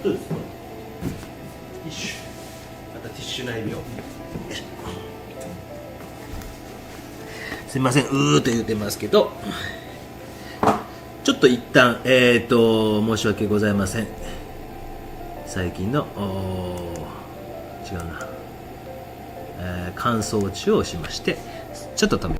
当ですか。ティッシュ、またティッシュ内病。すいません、うーと言ってますけど、ちょっと一旦申し訳ございません。最近の違うな、乾燥中をしまして、ちょっと止め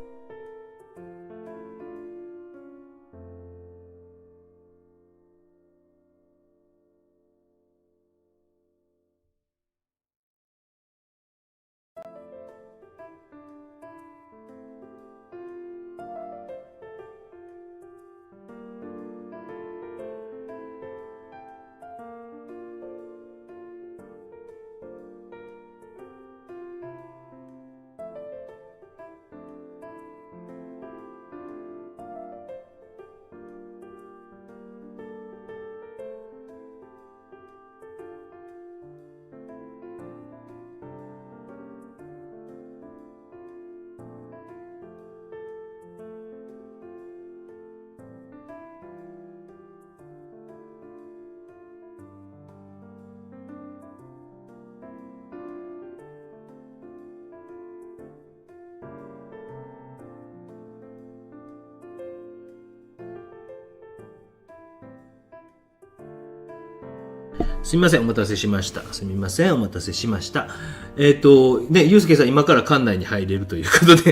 すみません、お待たせしました。すみません、お待たせしました。ね、ゆうすけさん、今から館内に入れるということで、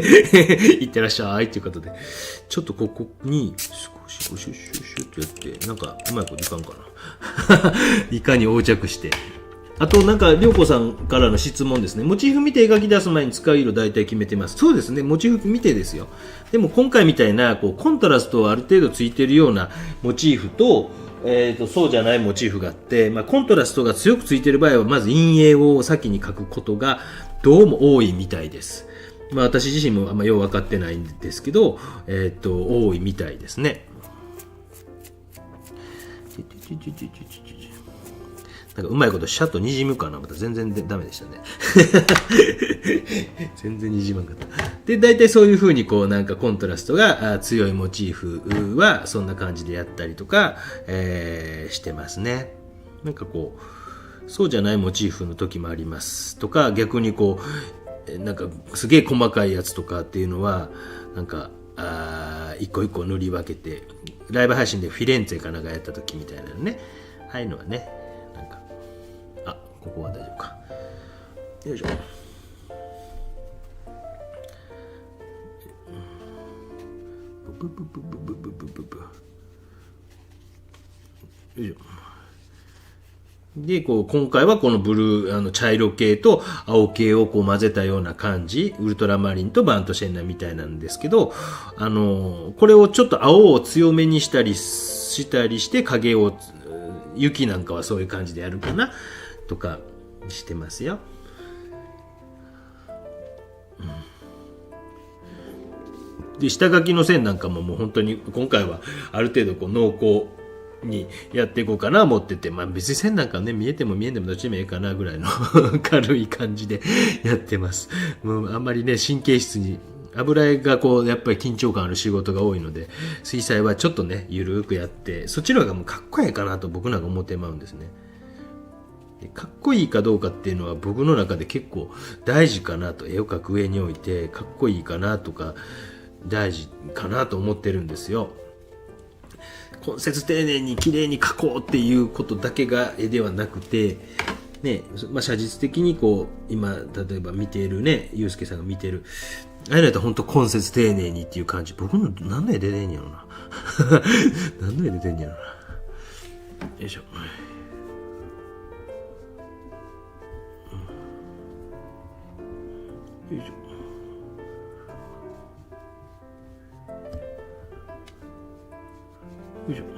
いってらっしゃいということで、ちょっとここに、少し、シュッシュッシュッとやって、なんか、うまいこといかんかな。いかに横着して。あと、なんか、りょうこさんからの質問ですね。モチーフ見て描き出す前に使う色大体決めてます。そうですね、モチーフ見てですよ。でも、今回みたいな、こう、コントラストある程度ついてるようなモチーフと、そうじゃないモチーフがあって、コントラストが強くついている場合は、まず陰影を先に描くことがどうも多いみたいです。私自身もあんまよう分かってないんですけど、多いみたいですね。なんかうまいことシャッと滲むかな、また全然ダメでしたね。全然滲まんかった。で、大体そういう風にこうなんかコントラストが強いモチーフはそんな感じでやったりとか、してますね。なんかこう、そうじゃないモチーフの時もありますとか、逆にこう、なんかすげえ細かいやつとかっていうのは、なんか、一個一個塗り分けて、ライブ配信でフィレンツェかなんかやった時みたいなのね、ああいうのはね、なんか、ここは大丈夫か。よいしょ。ブブブブブブブブブ。よいしょ。で、こう、今回はこのブルー、茶色系と青系をこう混ぜたような感じ、ウルトラマリンとバントシェンナみたいなんですけど、これをちょっと青を強めにしたりして、影を、雪なんかはそういう感じでやるかな、とかしてますよ。で、下書きの線なんかももう本当に今回はある程度こう濃厚にやっていこうかな思ってて、別に線なんかね見えても見えんでもどっちでもいいかなぐらいの軽い感じでやってます。もうあんまりね神経質に油絵がこうやっぱり緊張感ある仕事が多いので、水彩はちょっとねゆるくやって、そっちの方がもうかっこいいかなと僕なんか思ってまうんですね。かっこいいかどうかっていうのは僕の中で結構大事かなと、絵を描く上においてかっこいいかなとか大事かなと思ってるんですよ。根節丁寧に綺麗に描こうっていうことだけが絵ではなくて、ね、写実的にこう今例えば見ているね、ゆうすけさんが見てるあれだと本当根節丁寧にっていう感じ。僕の何の絵出てんやろな。何の絵出てんやろな。よいしょ。よいしょ。よいしょ。よ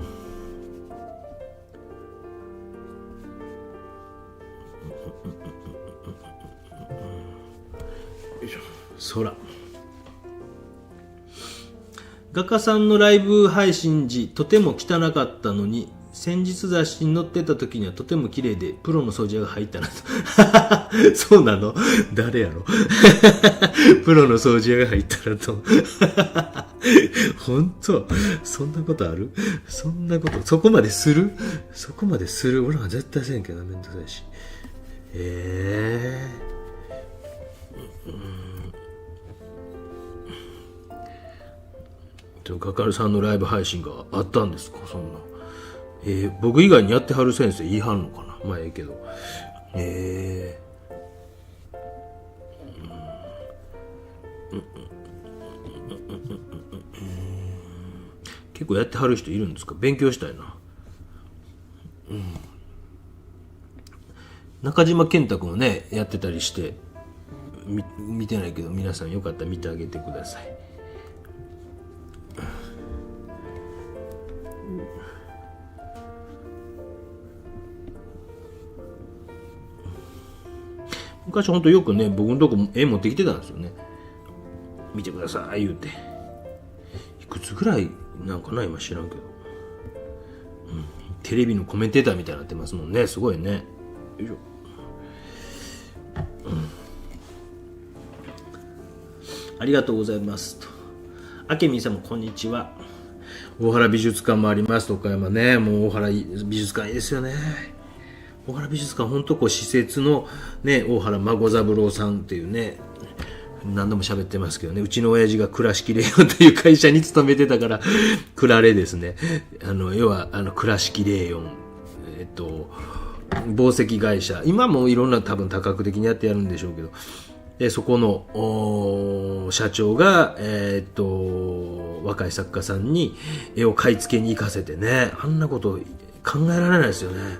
いしょ。空。画家さんのライブ配信時とても汚かったのに、先日雑誌に載ってた時にはとても綺麗でプロの掃除屋が入ったなと。そうなの？誰やろ？プロの掃除屋が入ったなと。本当？そんなことある？そんなこと、そこまでする？そこまでする？俺は絶対せんけどめんどくさいし。画家さんのライブ配信があったんですか？そんな。僕以外にやってはる先生言いはんのかな。ええけど。結構やってはる人いるんですか？勉強したいな。中島健太君もねやってたりして見てないけど、皆さんよかったら見てあげてください。昔ほんとよくね僕のとこ絵持ってきてたんですよね。見てください言うて。いくつぐらいなんかな今知らんけど、テレビのコメンテーターみたいになってますもんね。すごいね。よいしょ。ありがとうございますと。あけみんさんもこんにちは。大原美術館もあります。岡山ね。もう大原美術館いいですよね。大原美術館ほんとこう施設のね、大原孫三郎さんっていうね、何度も喋ってますけどね、うちの親父が倉敷レイヨンという会社に勤めてたから倉レですね。要は倉敷レイヨン、紡績会社、今もいろんな多分多角的にやってやるんでしょうけど、でそこの社長が、若い作家さんに絵を買い付けに行かせてね、あんなこと考えられないですよね。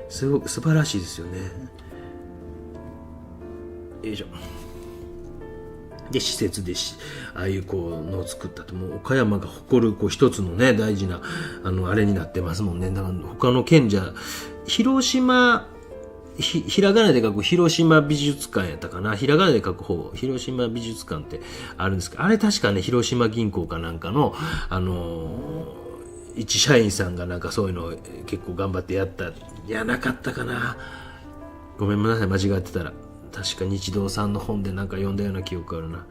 すごく素晴らしいですよね。よいしょ。で施設でああいうこうのを作ったと、もう岡山が誇るこう一つのね大事なあれになってますもんね。だから他の県じゃ広島ひらがなで書く広島美術館やったかな、ひらがなで書く方広島美術館ってあるんですけど、あれ確かね広島銀行かなんかの一社員さんがなんかそういうのを結構頑張ってやなかったかな、ごめんなさい間違ってたら。確か日動さんの本でなんか読んだような記憶あるな。だ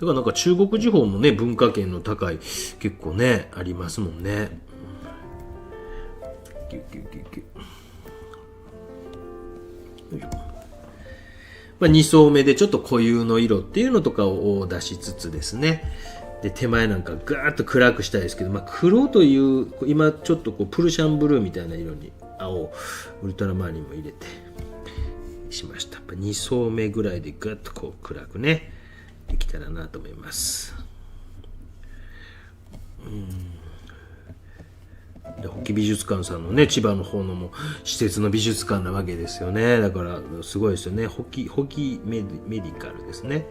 からなんか中国地方もね文化圏の高い結構ねありますもんね。2層目でちょっと固有の色っていうのとかを出しつつですね、で手前なんかガーッと暗くしたいですけど、黒という今ちょっとこうプルシャンブルーみたいな色に青ウルトラマーリンも入れてしました。やっぱ2層目ぐらいでガッとこう暗くねできたらなと思います。で北紀美術館さんのね千葉の方のも施設の美術館なわけですよね。だからすごいですよね。北紀メディカルですね。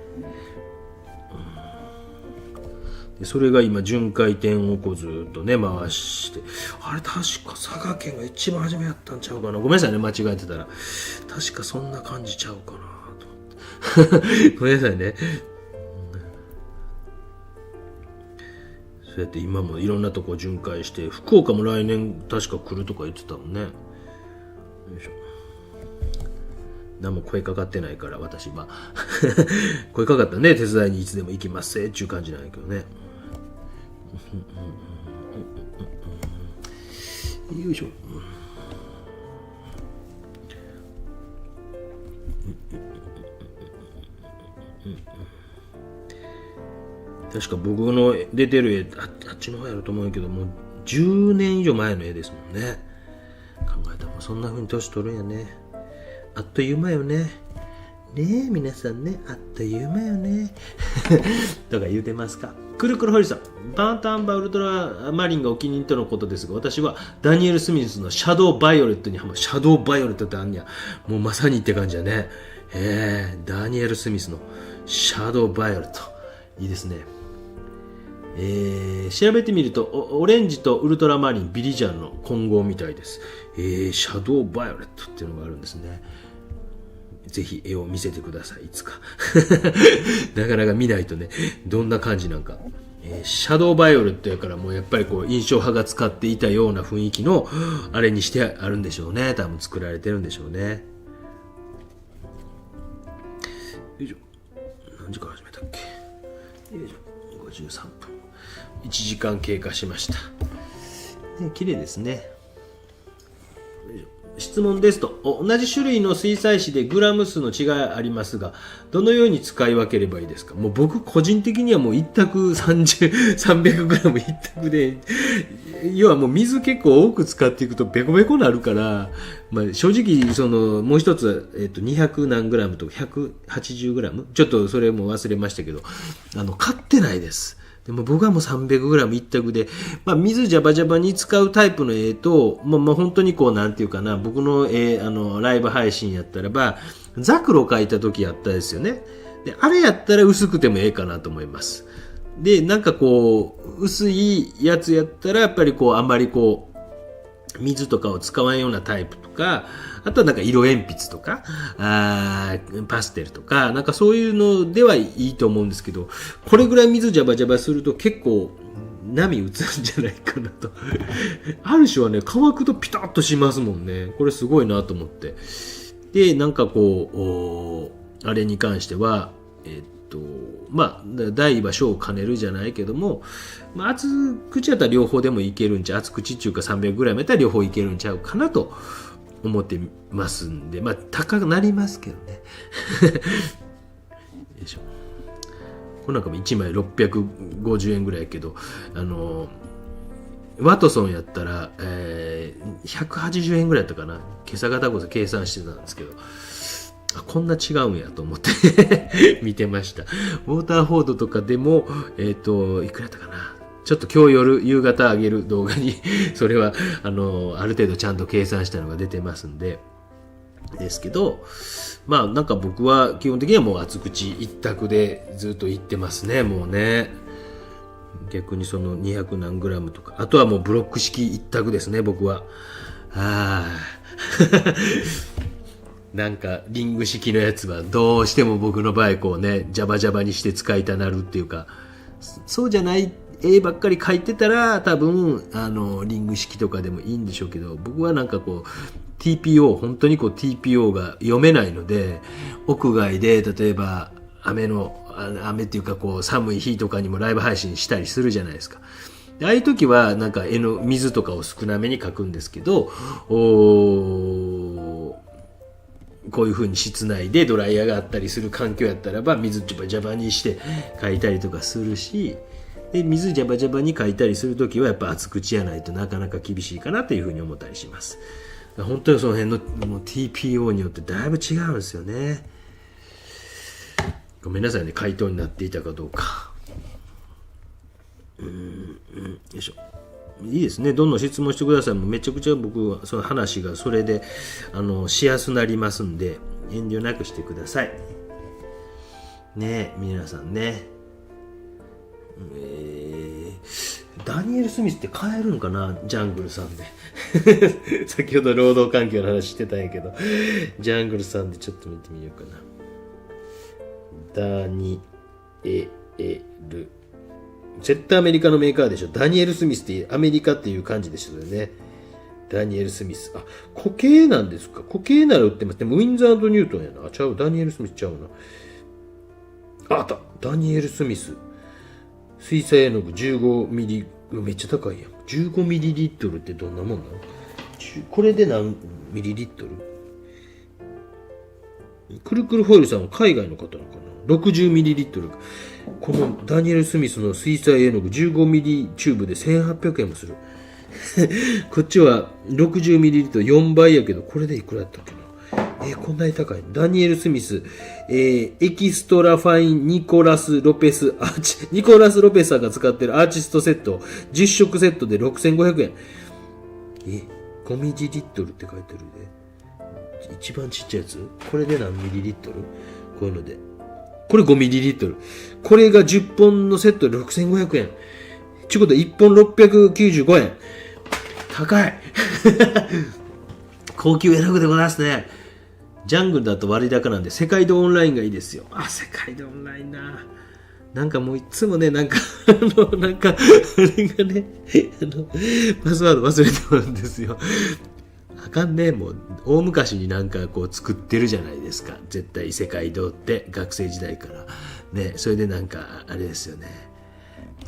それが今巡回展をこうずっとね回して、あれ確か佐賀県が一番初めやったんちゃうかな、ごめんなさいね間違えてたら、確かそんな感じちゃうかなと思ってごめんなさいね。そうやって今もいろんなとこ巡回して、福岡も来年確か来るとか言ってたもんね。よいしょ。何も声かかってないから私は声かかったらね手伝いにいつでも行きますっていう感じなんやけどね。よいしょ。確か僕の出てる絵あっちの方やると思うけど、もう10年以上前の絵ですもんね。考えたらそんな風に年取るんやね。あっという間よね。ねえ皆さんね、あっという間よねとか言うてますか。くるくるホリさん、バーンタンバーウルトラマリンがお気に入りとのことですが、私はダニエル・スミスのシャドウ・バイオレットにハマる。シャドウ・バイオレットってあんにゃ、もうまさにって感じだね。ダニエル・スミスのシャドウ・バイオレットいいですね。調べてみるとオレンジとウルトラマリンビリジャンの混合みたいです。シャドウ・バイオレットっていうのがあるんですね。ぜひ絵を見せてください、いつかなかなか見ないとねどんな感じなんか。シャドウバイオレットやからもうやっぱりこう印象派が使っていたような雰囲気のあれにしてあるんでしょうね。多分作られてるんでしょうね。よいしょ。何時から始めたっけ。よいしょ。53分。1時間経過しました。綺麗ですね。質問ですと、同じ種類の水彩紙でグラム数の違いありますが、どのように使い分ければいいですか。もう僕個人的にはもう一択300グラム一択で、要はもう水結構多く使っていくとベコベコになるから、正直そのもう一つは、200何グラムとか180グラム、ちょっとそれも忘れましたけど、買ってないです。でも僕はもう 300g 一択で、水ジャバジャバに使うタイプの絵と、本当にこうなんていうかな、僕の絵ライブ配信やったらばザクロ描いた時やったですよね。であれやったら薄くてもええかなと思います。でなんかこう薄いやつやったらやっぱりこうあんまりこう水とかを使わんようなタイプとか、あとはなんか色鉛筆とかパステルとかなんかそういうのではいいと思うんですけど、これぐらい水ジャバジャバすると結構波打つんじゃないかなとある種はね乾くとピタッとしますもんね。これすごいなと思って、でなんかこうあれに関しては大は小を兼ねるじゃないけども、厚口やったら両方でもいけるんちゃう、厚口っていうか300ぐらいやったら両方いけるんちゃうかなと思ってますんで、高くなりますけどねよいしょ。これなんかも1枚650円ぐらいやけど、ワトソンやったら、180円ぐらいだったかな。今朝方こそ計算してたんですけど、こんな違うんやと思って見てました。ウォーターフォードとかでも、いくらやったかな。ちょっと今日夕方上げる動画にそれは、ある程度ちゃんと計算したのが出てますんで、ですけど、まあなんか僕は基本的にはもう厚口一択でずっといってますね、もうね。逆にその200何グラムとか、あとはもうブロック式一択ですね、僕は。なんかリング式のやつはどうしても僕の場合こうね、ジャバジャバにして使いたなるっていうか、そうじゃない絵ばっかり描いてたら多分リング式とかでもいいんでしょうけど、僕はなんかこう TPO 本当にこう TPO が読めないので、屋外で例えば雨っていうかこう寒い日とかにもライブ配信したりするじゃないですか。ああいう時はなんか絵の水とかを少なめに描くんですけど、こういう風に室内でドライヤーがあったりする環境やったらば水ジャバジャバにして描いたりとかするし、で水ジャバジャバに描いたりするときはやっぱ厚口やないとなかなか厳しいかなというふうに思ったりします。本当にその辺のもう TPO によってだいぶ違うんですよね。ごめんなさいね、回答になっていたかどうか。よいしょ。いいですね、どんどん質問してください。もうめちゃくちゃ僕はその話がそれでしやすなりますんで、遠慮なくしてくださいね。皆さんね、ダニエル・スミスって買えるんかな、ジャングルさんで先ほど労働環境の話してたんやけど、ジャングルさんでちょっと見てみようかな。ダニエル、絶対アメリカのメーカーでしょ。ダニエル・スミスってアメリカっていう感じでしたよね。ダニエル・スミス、固形なんですか。固形なら売ってます。でもウィンザー&ニュートンやな。ちゃう、ダニエル・スミスちゃうな。あった、ダニエル・スミス水彩絵の具15ミリ、めっちゃ高いやん。15ミリリットルってどんなもんなの？これで何ミリリットル？くるくるホイールさんは海外の方なのかな？ 60 ミリリットル。このダニエル・スミスの水彩絵の具15ミリチューブで1800円もする。こっちは60ミリリットル4倍やけど、これでいくらやったっけな？こんなに高い。ダニエル・スミス、エキストラファインニコラス・ロペスさんが使ってるアーティストセット、10色セットで6500円。5ミリリットルって書いてるで。一番ちっちゃいやつ？これで何ミリリットル？こういうので。これ5ミリリットル。これが10本のセットで6500円。ちゅうことで1本695円。高い。高級絵の具でございますね。ジャングルだと割高なんで世界堂オンラインがいいですよ。世界堂オンラインな。なんかもういつもね、なんかあれがね、パスワード忘れてるんですよ。あかんね、もう大昔になんかこう作ってるじゃないですか。絶対世界堂って学生時代からね。それでなんかあれですよね。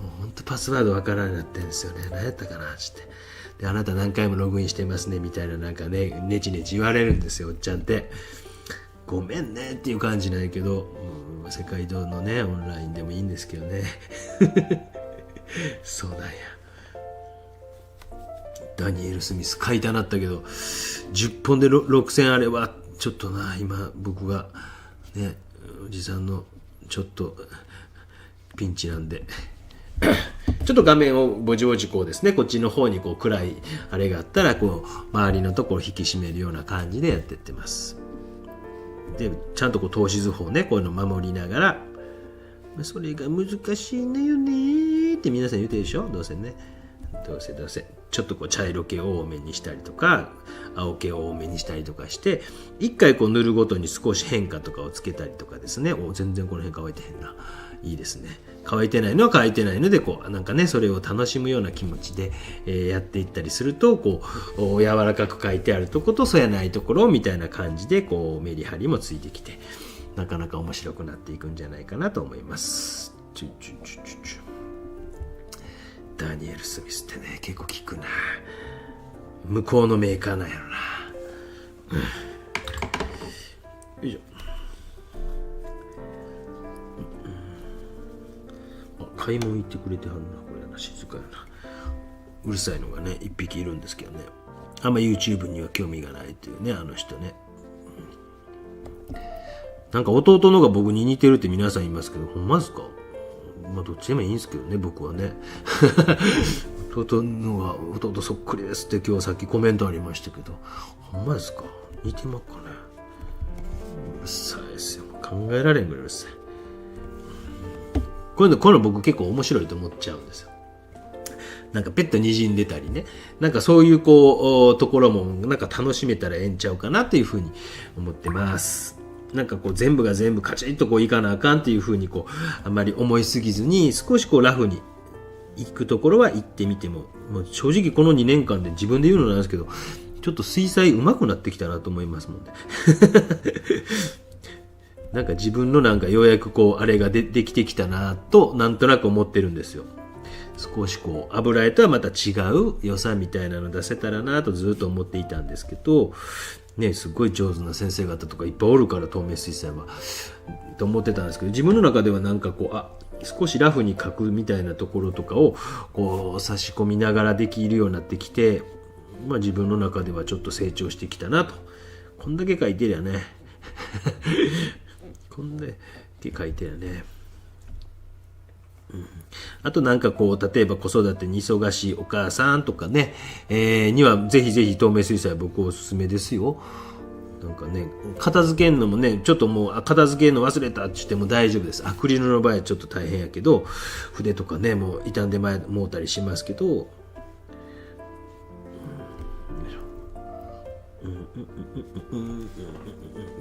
もうほんとパスワードわからなくなってるんですよね。何やったかなって。で、あなた何回もログインしてますねみたいななんかね、ネチネチ言われるんですよ、おっちゃんって。ごめんねっていう感じないけど、世界堂のね、オンラインでもいいんですけどね。そうなんや。ダニエル・スミス買いたなったけど、10本で6000あれば、ちょっとな、今僕がね、おじさんのちょっとピンチなんで。ちょっと画面をぼちぼちこうですね、こっちの方にこう暗いあれがあったらこう周りのところを引き締めるような感じでやっていってます。でちゃんとこう透視図法ね、こういうのを守りながら、それが難しいのよねって皆さん言うてるでしょ。どうせちょっとこう茶色系を多めにしたりとか青系を多めにしたりとかして、一回こう塗るごとに少し変化とかをつけたりとかですね。全然この辺乾いてへんな。いいですね。乾いてないのは乾いてないので、こうなんかね、それを楽しむような気持ちで、やっていったりすると、こう柔らかく書いてあるところとそうやないところみたいな感じで、こうメリハリもついてきて、なかなか面白くなっていくんじゃないかなと思います。ダニエル・スミスってね、結構効くな。向こうのメーカーなんやろな。よいしょ。買い物行ってくれてはんな。これやな、静かやな。うるさいのがね、一匹いるんですけどね。あんま YouTube には興味がないっていうね、あの人ね。なんか弟のが僕に似てるって皆さん言いますけど、ほんまですか？まあどっちでもいいんですけどね、僕はね。弟のが弟そっくりですって今日さっきコメントありましたけど、ほんまですか？似てますかね？うるさいですよ。考えられんぐらいうるさい。こういうの僕結構面白いと思っちゃうんですよ。なんかペットにじんでたりね。なんかそういうところもなんか楽しめたらええんちゃうかなというふうに思ってます。なんか全部が全部カチッといかなあかんっていうふうにあまり思いすぎずに少しラフに行くところは行ってみても、もう正直この2年間で自分で言うのなんですけど、ちょっと水彩上手くなってきたなと思いますもんね。なんか自分のなんかようやくあれができてきたなとなんとなく思ってるんですよ。少し油絵とはまた違う良さみたいなの出せたらなとずっと思っていたんですけど、ね、すごい上手な先生方とかいっぱいおるから透明水彩はと思ってたんですけど、自分の中ではなんか少しラフに描くみたいなところとかを差し込みながらできるようになってきて、まあ、自分の中ではちょっと成長してきたなと。こんだけ描いてりゃねこんだけ描いてりゃね。あとなんか例えば子育てに忙しいお母さんとかね、にはぜひぜひ透明水彩僕おすすめですよ。なんかね、片付けるのもね、ちょっともう片付けるの忘れたって言っても大丈夫です。アクリルの場合はちょっと大変やけど、筆とかね、もう傷んでもうたりしますけど、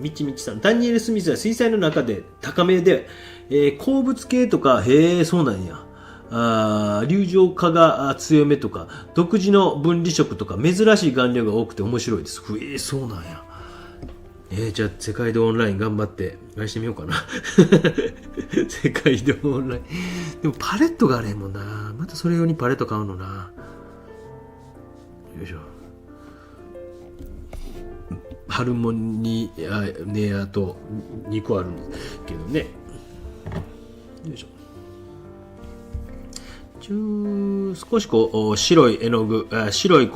みちみちさん、ダニエル・スミスは水彩の中で高めで、鉱物系とか、へえ、そうなんや。流浄化が強めとか、独自の分離色とか、珍しい顔料が多くて面白いです。そうなんや。じゃあ、世界堂オンライン頑張って、あれしてみようかな。世界堂オンライン。でもパレットがあれへんもんな。またそれ用にパレット買うのな。よいしょ。ハルモニネアと2個あるんですけどね。よいしょ。少し白い絵の具、白い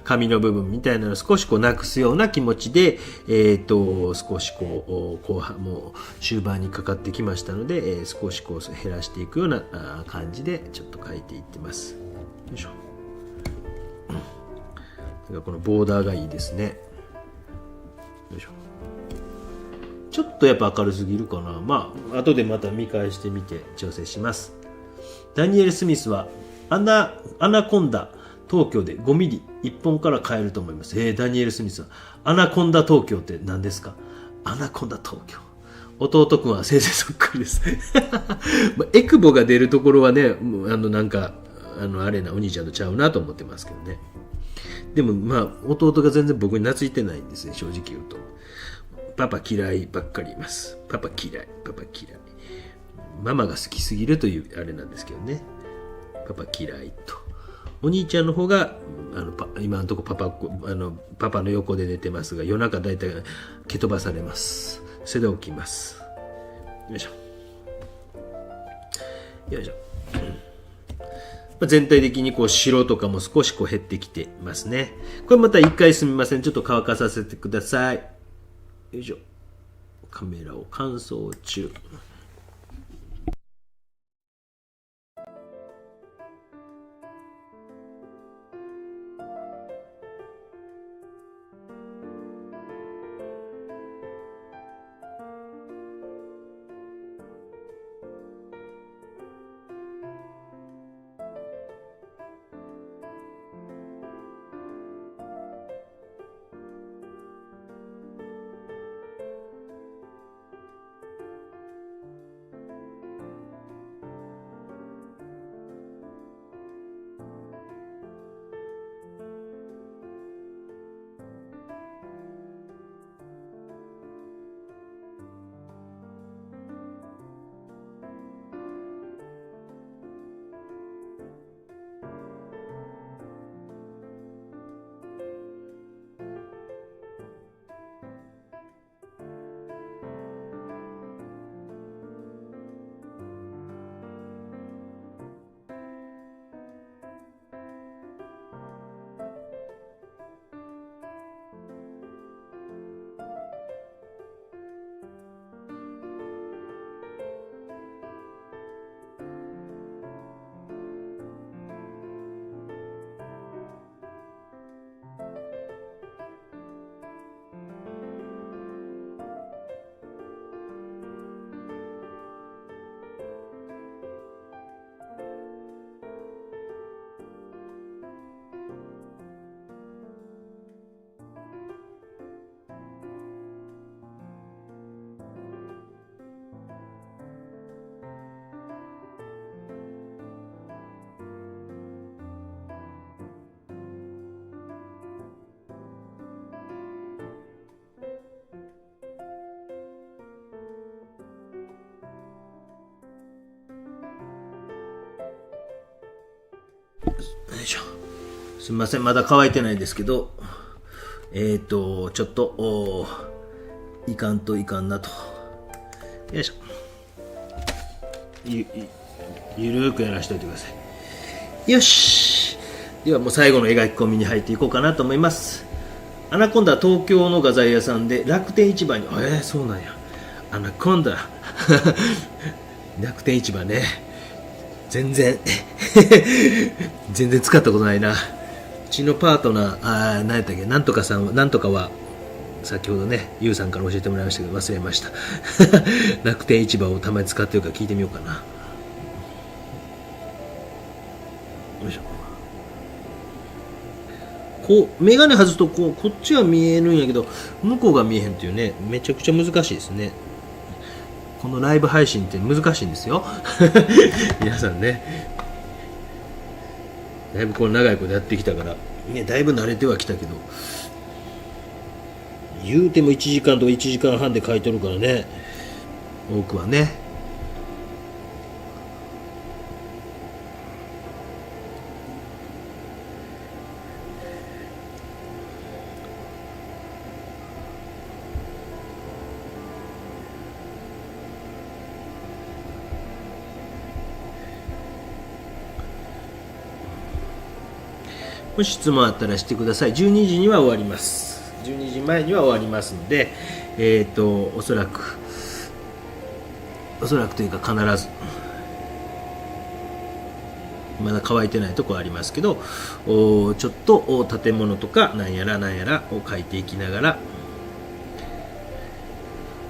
紙の部分みたいなのを少しなくすような気持ちで、少し後半もう終盤にかかってきましたので、少し減らしていくような感じでちょっと描いていってます。よいしょ。このボーダーがいいですね。よいしょ。ちょっとやっぱ明るすぎるかな。まあ後でまた見返してみて調整します。ダニエル・スミスはアナコンダ東京で5ミリ1本から買えると思います。ダニエル・スミスはアナコンダ東京って何ですか？アナコンダ東京。弟くんは先生そっくりです。エクボが出るところはね、なんかあれなお兄ちゃんとちゃうなと思ってますけどね。でもまあ弟が全然僕に懐いてないんですね、正直言うと。パパ嫌いばっかりいます。パパ嫌い。ママが好きすぎるというあれなんですけどね。パパ嫌いと。お兄ちゃんの方が今のとこパパの横で寝てますが、夜中だいたい蹴飛ばされます。それで起きます。よいしょ。よいしょ。全体的に白とかも少し減ってきてますね。これまた一回すみません。ちょっと乾かさせてください。よいしょ。カメラを乾燥中。いしょ。すみません、まだ乾いてないですけど、ちょっと、いかんなと。よいしょ。ゆるーくやらしておいてください。よし。ではもう最後の描き込みに入っていこうかなと思います。アナコンダは東京の画材屋さんで楽天市場に、そうなんや。アナコンダ。楽天市場ね。全然使ったことないな。うちのパートナー、何やったっけ、なんとかは、先ほどね、ゆうさんから教えてもらいましたけど、忘れました。楽天市場をたまに使ってるから聞いてみようかな。よいしょ。こう、メガネ外すとこっちは見えるんやけど、向こうが見えへんっていうね、めちゃくちゃ難しいですね。このライブ配信って難しいんですよ。皆さんね。だいぶこの長いことやってきたから、ね、だいぶ慣れてはきたけど、言うても1時間とか1時間半で書いてるからね、多くはね。もし質問あったらしてください。12時には終わります。12時前には終わりますので、おそらくというか必ず、まだ乾いてないとこありますけど、ちょっと建物とかなんやらを書いていきながら、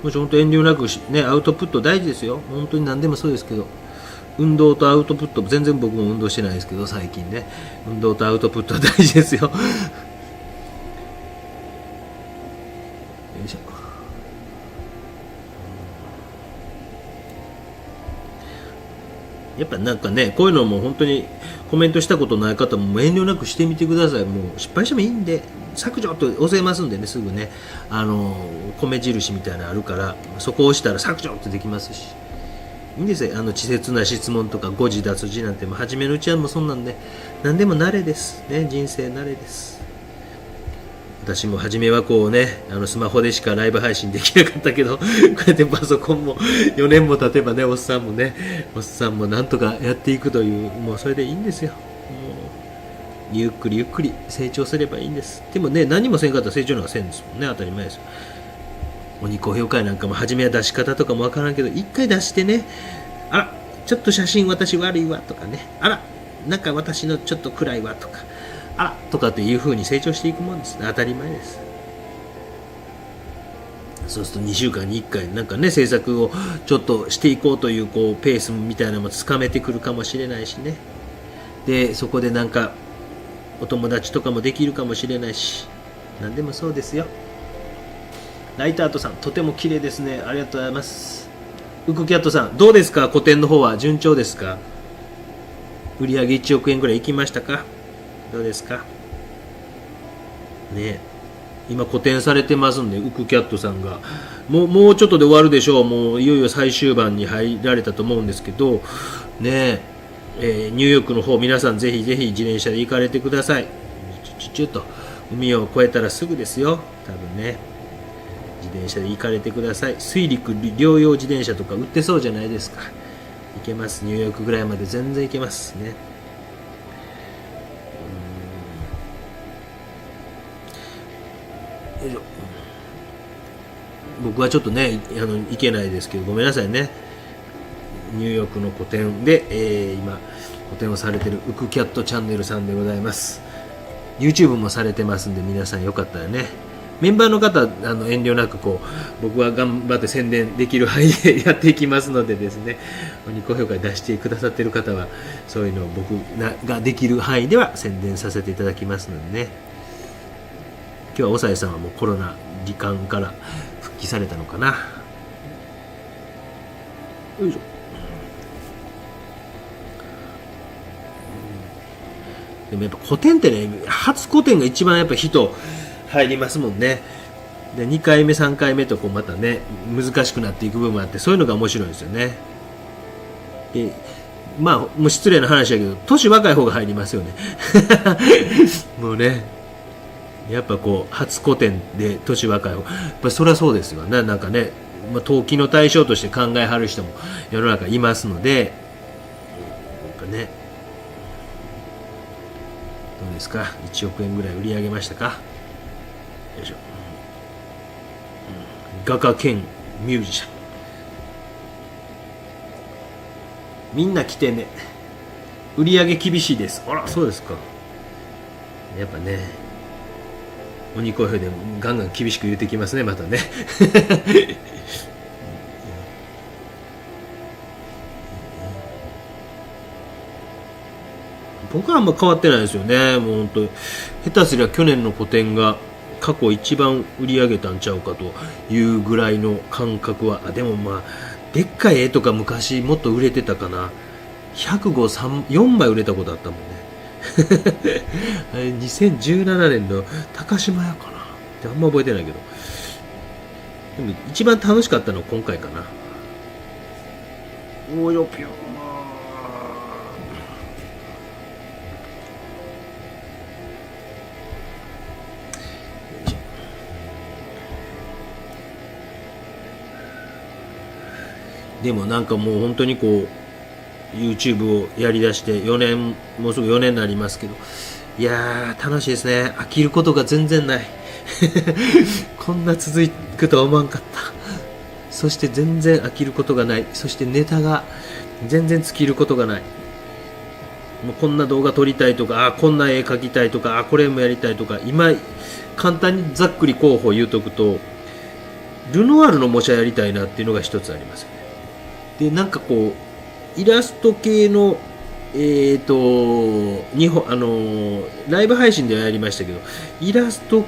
もし本当遠慮なくね、アウトプット大事ですよ。本当に何でもそうですけど、運動とアウトプット、全然僕も運動してないですけど、最近ね、運動とアウトプットは大事ですよ。よいしょ。やっぱなんかね、こういうのも本当にコメントしたことない方も遠慮なくしてみてください。もう失敗してもいいんで、削除と押せますんでね、すぐね、米印みたいなのあるから、そこを押したら削除ってできますし。いいんですよ。稚拙な質問とか誤字脱字なんて、もう初めのうちはもうそんなんで、何でも慣れです。ね、人生慣れです。私も初めはこうね、スマホでしかライブ配信できなかったけど、こうやってパソコンも4年も経てばね、おっさんもなんとかやっていくという、もうそれでいいんですよ。もうゆっくり成長すればいいんです。でもね、何もせんかったら成長なんかせんですもんね、当たり前ですよ。鬼講評会なんかも初めは出し方とかもわからんけど、一回出してね、あら、ちょっと写真私悪いわとかね、あら、なんか私のちょっと暗いわとか、あらとかっていう風に成長していくもんですね。当たり前です。そうすると2週間に1回なんかね、制作をちょっとしていこうというペースみたいなのもつかめてくるかもしれないしね。で、そこでなんかお友達とかもできるかもしれないし、何でもそうですよ。ライトアートさん、とても綺麗ですね。ありがとうございます。ウクキャットさん、どうですか？個展の方は順調ですか？売上1億円ぐらいいきましたか？どうですかね。今個展されてますんで、ウクキャットさんがもうちょっとで終わるでしょう。もういよいよ最終盤に入られたと思うんですけどね。ニューヨークの方、皆さんぜひぜひ自転車で行かれてください。ちょっと海を越えたらすぐですよ、多分ね。自転車で行かれてください。水陸両用自転車とか売ってそうじゃないですか。行けます。ニューヨークぐらいまで全然行けますね。よいしょ。僕はちょっとね、行けないですけど、ごめんなさいね。ニューヨークの個展で、今個展をされてるウクキャットチャンネルさんでございます。 YouTube もされてますんで、皆さんよかったらね、メンバーの方遠慮なく僕は頑張って宣伝できる範囲でやっていきますのでですね、鬼講評会出してくださっている方はそういうのを僕ができる範囲では宣伝させていただきますのでね。今日はおさえさんはもうコロナ罹患から復帰されたのかな。よいしょ。でもやっぱ個展ってね、初個展が一番やっぱ人入りますもんね。で2回目3回目とまたね難しくなっていく部分もあって、そういうのが面白いですよね。でまあもう失礼な話だけど年若い方が入りますよねもうねやっぱこう初個展で年若い方やっぱそりゃそうですよね。なんかね、まあ、投機の対象として考えはる人も世の中いますので、やっぱねどうですか、1億円ぐらい売り上げましたか。よいしょ、画家兼ミュージシャン、みんな来てね、売り上げ厳しいです。あらそうですか。やっぱね鬼好評でガンガン厳しく言うてきますねまたね僕はあんま変わってないですよね。もう本当下手すりゃ去年の個展が過去一番売り上げたんちゃうかというぐらいの感覚は。でもまあでっかい絵とか昔もっと売れてたかな。100号4枚売れたことあったもんねあれ2017年の高島屋かなってあんま覚えてないけど、でも一番楽しかったのは今回かな。おーよぴょーでもなんかもう本当にこう YouTube をやりだして4年、もうすぐ4年になりますけど、いやー楽しいですね。飽きることが全然ないこんな続くとは思わんかった。そして全然飽きることがない。そしてネタが全然尽きることがない。もうこんな動画撮りたいとか、こんな絵描きたいとか、これもやりたいとか、今簡単にざっくり候補を言うとくと、ルノワールの模写やりたいなっていうのが一つありますよね。でなんかこうイラスト系の日本ライブ配信ではやりましたけど、イラスト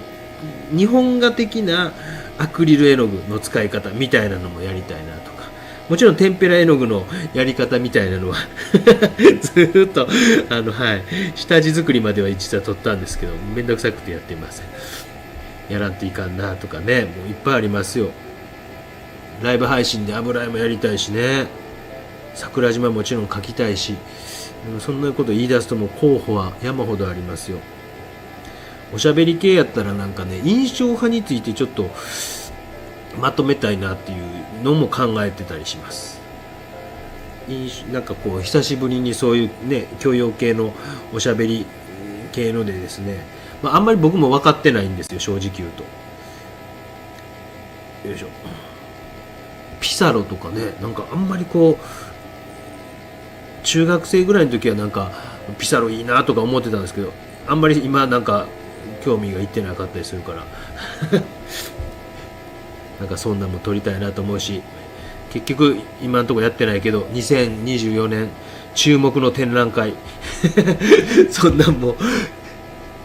日本画的なアクリル絵の具の使い方みたいなのもやりたいなとか、もちろんテンペラ絵の具のやり方みたいなのはずっと下地作りまでは実は取ったんですけど、めんどくさくてやっていません。やらんといかんなとかね、もういっぱいありますよ。ライブ配信で油絵もやりたいしね、桜島もちろん描きたいし、そんなこと言い出すともう候補は山ほどありますよ。おしゃべり系やったらなんかね、印象派についてちょっとまとめたいなっていうのも考えてたりします。なんかこう久しぶりにそういうね教養系のおしゃべり系のでですね、あんまり僕も分かってないんですよ正直言うと。よいしょ。ピサロとかね、なんかあんまりこう中学生ぐらいの時はなんかピサロいいなとか思ってたんですけど、あんまり今なんか興味がいってなかったりするからなんかそんなも撮りたいなと思うし、結局今のところやってないけど2024年注目の展覧会そんなんも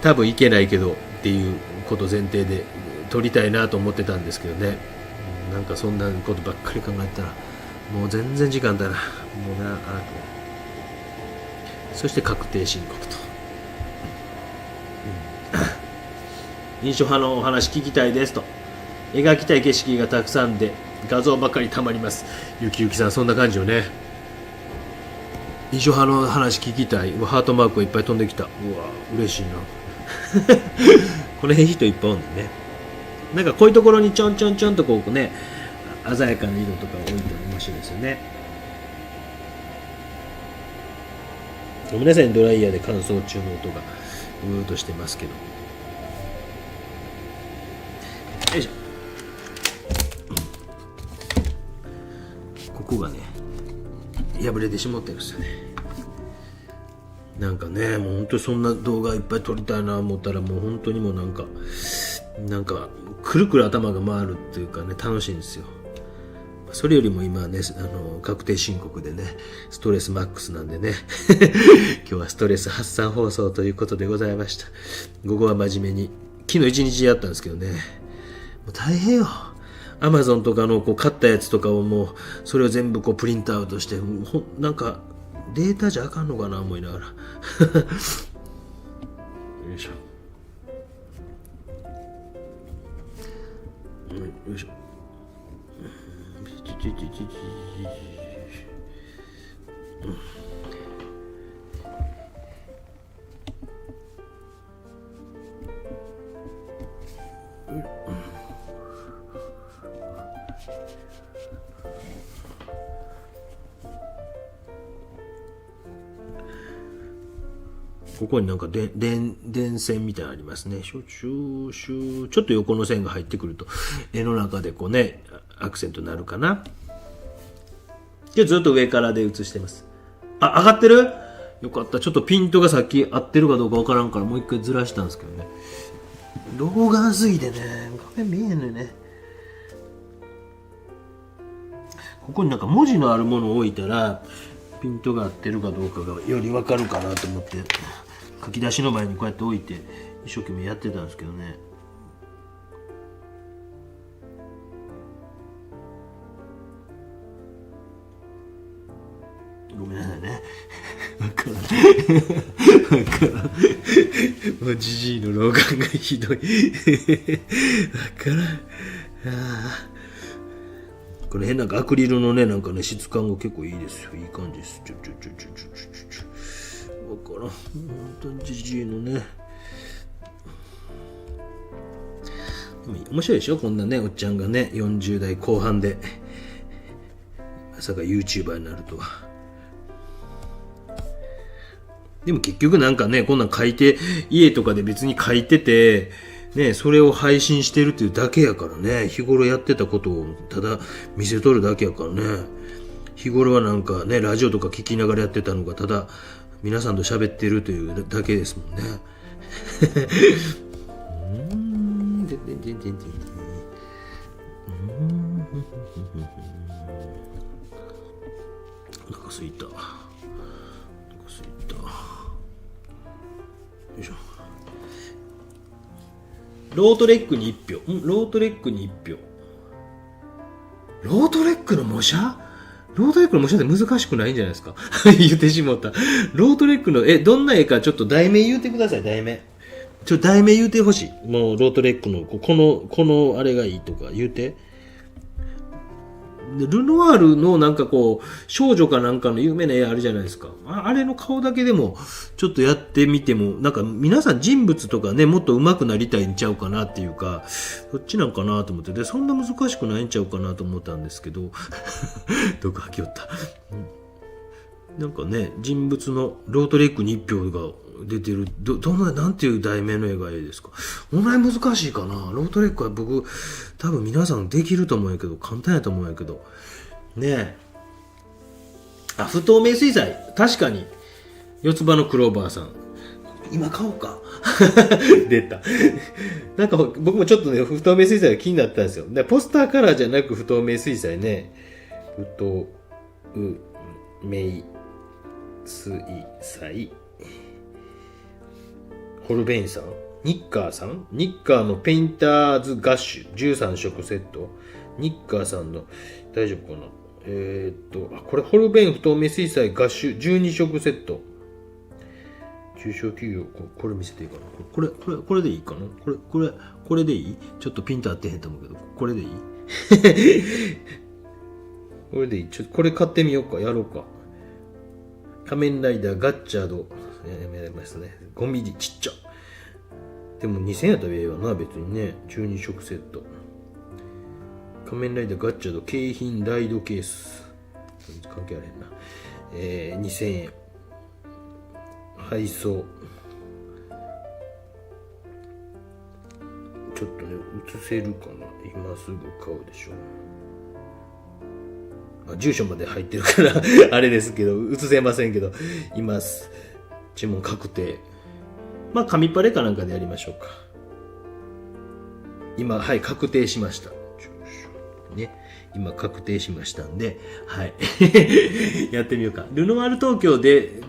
多分いけないけどっていうこと前提で撮りたいなと思ってたんですけどね。なんかそんなことばっかり考えたらもう全然時間だな。もうなそして確定申告と、印象派のお話聞きたいですと、描きたい景色がたくさんで画像ばっかりたまります。ゆきゆきさんそんな感じよね。印象派の話聞きたい。ハートマークがいっぱい飛んできた。うわ嬉しいなこの辺人いっぱいおんねんね。なんかこういうところにちょんちょんちょんとこうね鮮やかな色とか置いて面白いですよね。ごめんなさい、ドライヤーで乾燥中の音がうーっとしてますけど。よいしょ。ここがね破れてしまってるんですよね。なんかねもう本当にそんな動画いっぱい撮りたいな思ったら、もう本当にもうなんかくるくる頭が回るっていうかね、楽しいんですよ。それよりも今ね確定申告でねストレスマックスなんでね今日はストレス発散放送ということでございました。午後は真面目に昨日一日やったんですけどね、もう大変よ。アマゾンとかのこう買ったやつとかをもうそれを全部こうプリントアウトして、なんかデータじゃあかんのかな思いながらよいしょ、よいしょ。ここになんか電線みたいなのありますね。ちょっと横の線が入ってくると、絵の中でこうね、アクセントになるかな。で、ずっと上からで映してます。あ、上がってる？よかった。ちょっとピントがさっき合ってるかどうかわからんから、もう一回ずらしたんですけどね。老眼すぎてね、画面見えんのよね。ここになんか文字のあるものを置いたら、ピントが合ってるかどうかがよりわかるかなと思って、書き出しの前にこうやって置いて一生懸命やってたんですけどね。ごめんなさいね。わからん。もうじじいの老眼がひどい。わからん。この辺なんかアクリルのね、なんかね、質感が結構いいですよ。いい感じです。わからん。本当にじじいのね。面白いでしょ、こんなね、おっちゃんがね、40代後半で、まさか YouTuber になるとは。でも結局なんかね、こんなん書いて、家とかで別に書いてて、ね、それを配信してるっていうだけやからね、日頃やってたことをただ見せとるだけやからね、日頃はなんかね、ラジオとか聞きながらやってたのが、ただ皆さんと喋ってるというだけですもんね。お腹すいた。よいしょ。ロートレックに1票。ロートレックに1票。ロートレックの模写って難しくないんじゃないですか。言ってしもった。ロートレックの、どんな絵かちょっと題名言うてください、題名。題名言うてほしい。もう、ロートレックの、このあれがいいとか言うて。ルノワールのなんかこう、少女かなんかの有名な絵あるじゃないですか。あれの顔だけでも、ちょっとやってみても、なんか皆さん人物とかね、もっと上手くなりたいんちゃうかなっていうか、そっちなんかなと思って、で、そんな難しくないんちゃうかなと思ったんですけど、どこ吐きよった。なんかね、人物のロートレックに1票が出てる、なんていう題名の絵がいいですか。問題難しいかな。ロートレックは僕、多分皆さんできると思うんやけど、簡単やと思うんやけど。ねえ。不透明水彩。確かに。四つ葉のクローバーさん。今買おうか。出た。なんか僕もちょっとね、不透明水彩が気になったんですよ。ポスターカラーじゃなく不透明水彩ね。不透明水彩。ホルベインさん、ニッカーさん、ニッカーのペインターズガッシュ13色セット、ニッカーさんの大丈夫かな。これホルベイン不透明水彩ガッシュ12色セット。中小企業、これ見せていいかな。これでいいかな。これでいい？ちょっとピント合ってへんと思うけど、これでいい？これでいい。これ買ってみようか、やろうか。仮面ライダーガッチャード。やりましたね。5ミリちっちゃ。でも2000円やったらええわな、別にね。12色セット。仮面ライダーガッチャード景品ライドケース。関係あれへんな。2000円。配送。ちょっとね、映せるかな。今すぐ買うでしょ。住所まで入ってるからあれですけど、映せませんけど、今、注文確定。紙パレかなんかでやりましょうか。今、はい、確定しました。ね。今、確定しましたんで、はい。やってみようか。ルノワール東京で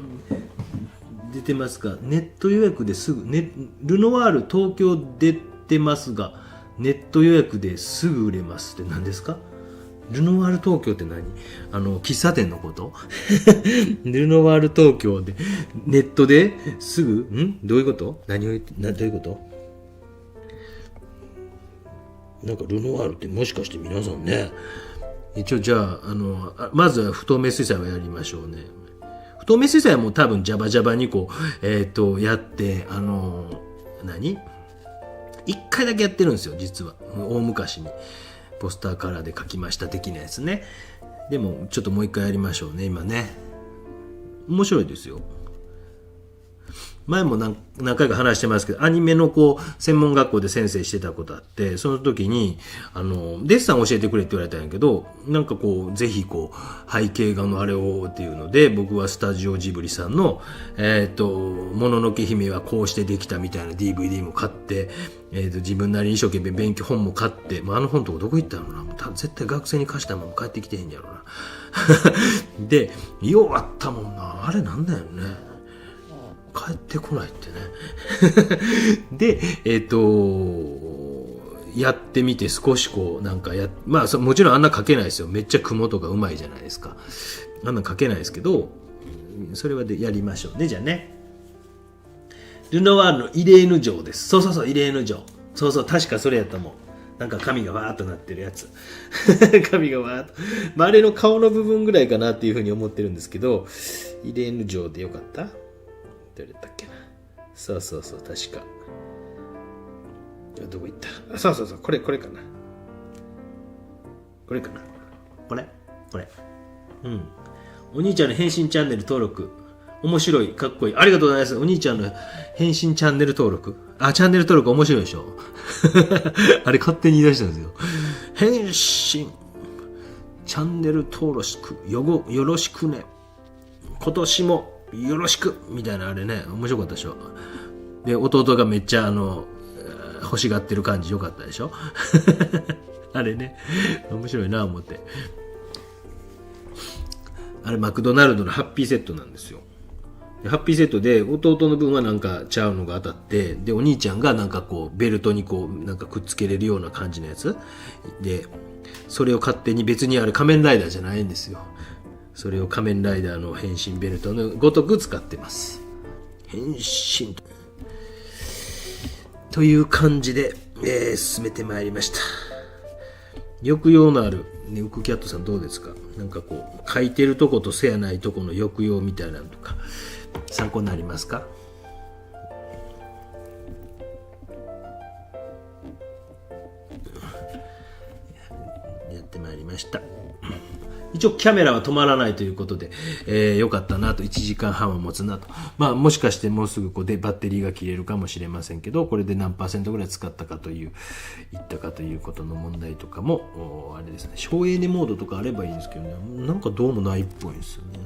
出てますが、ネット予約ですぐ、ルノワール東京出てますが、ネット予約ですぐ売れますって何ですか？ルノワール東京って何？喫茶店のこと？ルノワール東京で、ネットですぐ？どういうこと？どういうこと？なんかルノワールってもしかして皆さんね、一応じゃあ、まずは不透明水彩をやりましょうね。不透明水彩はもう多分ジャバジャバにこう、やって、一回だけやってるんですよ、実は。大昔に。ポスターカラーで描きました的なやつね。でもちょっともう一回やりましょうね、今ね。面白いですよ。前も何回か話してますけど、アニメのこう、専門学校で先生してたことあって、その時に、デッサン教えてくれって言われたんやけど、なんかこう、ぜひこう、背景画のあれをっていうので、僕はスタジオジブリさんの、もののけ姫はこうしてできたみたいな DVD も買って、自分なりに一生懸命本も買って、あの本とかどこ行ったのな、絶対学生に貸したまま帰ってきてへんやろな。で、ようあったもんな。あれなんだよね。帰ってこないってね。で、やってみて少しこう、なんかもちろんあんな書けないですよ。めっちゃ雲とかうまいじゃないですか。あんな書けないですけど、それはでやりましょうね。じゃあね。ルノワールのイレーヌ城です。そう、イレーヌ城。そう、確かそれやったもん。なんか髪がわーっとなってるやつ。髪がわーっと。あれの顔の部分ぐらいかなっていうふうに思ってるんですけど、イレーヌ城でよかった？どれだったっけな。そう、確か。どこ行った？そう、これかな。これ。うん。お兄ちゃんの返信チャンネル登録。面白い、かっこいい。ありがとうございます。お兄ちゃんの返信チャンネル登録。チャンネル登録面白いでしょ。あれ勝手に言い出したんですよ。返信。チャンネル登録。よろしくね。今年もよろしくみたいなあれね、面白かったでしょ。で、弟がめっちゃ欲しがってる感じよかったでしょ。あれね、面白いな思って。あれマクドナルドのハッピーセットなんですよ。ハッピーセットで弟の分はなんかちゃうのが当たって、でお兄ちゃんがなんかこうベルトにこうなんかくっつけれるような感じのやつで、それを勝手に別にあれ仮面ライダーじゃないんですよ。それを仮面ライダーの変身ベルトのごとく使ってます。変身という感じで、進めてまいりました。抑揚のある、ね、ウクキャットさんどうですか？なんかこう書いてるとことせやないとこの抑揚みたいなのとか参考になりますか？やってまいりました。一応キャメラは止まらないということで、よかったなと、1時間半は持つなと。もしかしてもうすぐバッテリーが切れるかもしれませんけど、これで何%ぐらい使ったかという、いったかということの問題とかも、あれですね、省エネモードとかあればいいんですけどね、なんかどうもないっぽいんですよね。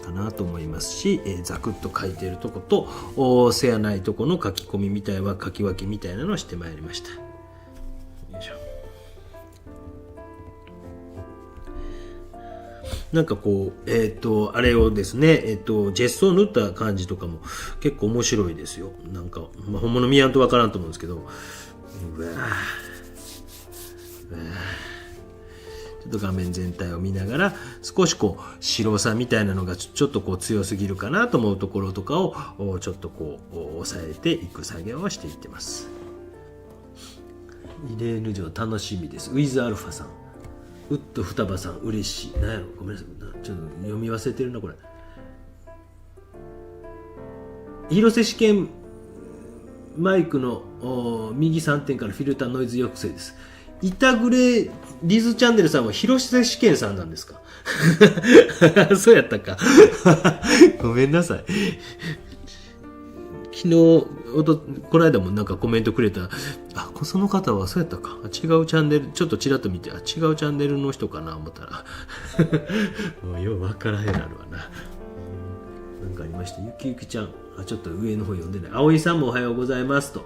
かなと思いますし、ザクッと書いてるとこと、せやないとこの書き込みみたいは書き分けみたいなのをしてまいりました。よいしょ。なんかこう、あれをですね、ジェッソを塗った感じとかも結構面白いですよ。なんか、本物見やんとわからんと思うんですけど、ちょっと画面全体を見ながら、少しこう、白さみたいなのがちょっとこう強すぎるかなと思うところとかを、ちょっとこう、抑えていく作業をしていってます。イレーヌ城楽しみです。ウィズアルファさん。ウッド双葉さん嬉しい。なんやろ、ごめんなさい、ちょっと読み忘れてるなこれ。広瀬試験マイクの右3点からフィルターノイズ抑制です。板暮リズチャンネルさんは広瀬試験さんなんですか？そうやったか。ごめんなさい。昨日この間もなんかコメントくれた、その方はそうやったか、違うチャンネルちょっとちらっと見て、違うチャンネルの人かな思ったらもうよう分からへんなるわな。なんかありました。ゆきゆきちゃん、ちょっと上の方読んでない。葵さんもおはようございますと、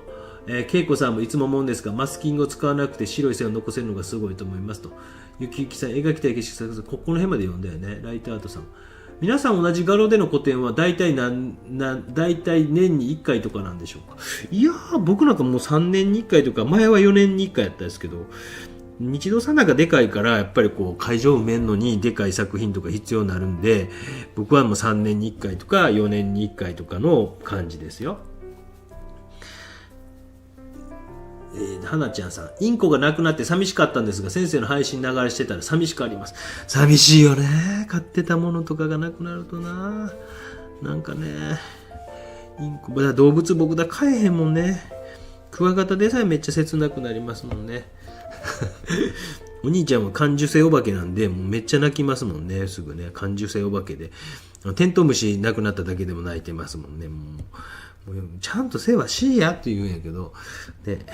けいこさんもいつも思うんですが、マスキングを使わなくて白い線を残せるのがすごいと思いますと。ゆきゆきさん、描きたい景色さ、ここの辺まで読んだよね。ライトアートさん、皆さん同じ画廊での個展は大体年に1回とかなんでしょうか？いやー、僕なんかもう3年に1回とか、前は4年に1回やったんですけど、日堂さんなんかでかいから、やっぱりこう会場埋めんのにでかい作品とか必要になるんで、僕はもう3年に1回とか4年に1回とかの感じですよ。花ちゃんさん、インコがなくなって寂しかったんですが、先生の配信流れしてたら寂しくあります。寂しいよね。飼ってたものとかがなくなるとな。なんかね、インコ、動物僕だ飼えへんもんね。クワガタでさえめっちゃ切なくなりますもんね。お兄ちゃんは感受性お化けなんで、もうめっちゃ泣きますもんね、すぐね。感受性お化けで。テントウムシ亡くなっただけでも泣いてますもんね。もうちゃんと世話しいやって言うんやけど。ね、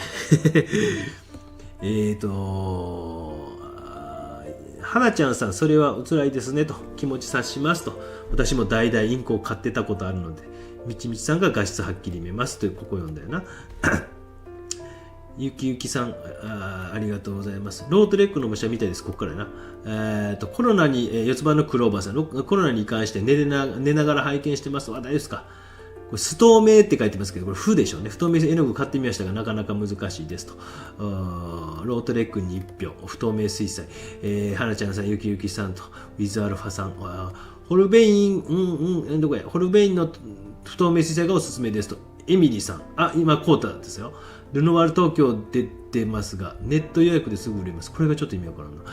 花ちゃんさん、それはお辛いですねと、気持ち察しますと。私も代々インコを飼ってたことあるので、みちみちさんが画質はっきり見えますという、ここ読んだよな。ゆきゆきさん、ありがとうございます。ロートレックの模写みたいです。ここからな。コロナに、四つ葉のクローバーさん、コロナに関して寝ながら拝見してます。大丈夫ですか？これ不透明って書いてますけど、これ不でしょうね。不透明絵の具買ってみましたが、なかなか難しいですと。ロートレックに1票、不透明水彩。花ちゃんさん、ゆきゆきさんと、ウィズアルファさん、ホルベイン、どこや、ホルベインの不透明水彩がおすすめですと。エミリーさん、今、コータですよ。ルノワール東京出てますが、ネット予約ですぐ売れます。これがちょっと意味わからんな。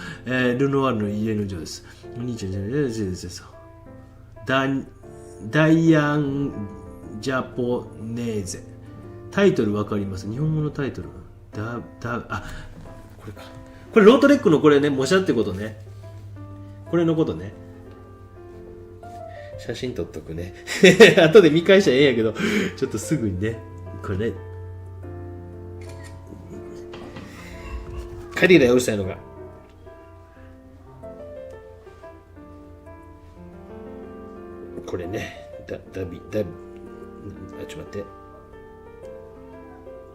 ルノワールの家の女です。お兄ちゃんじゃないですよ。ダイアン・ジャポネーゼ。タイトルわかります？日本語のタイトル。これか。これロートレックのこれね、模写ってことね。これのことね。写真撮っとくね。後で見返したらええんやけど、ちょっとすぐにね。これね。帰りだよ、うるさいのが。これね。ちょっと待って。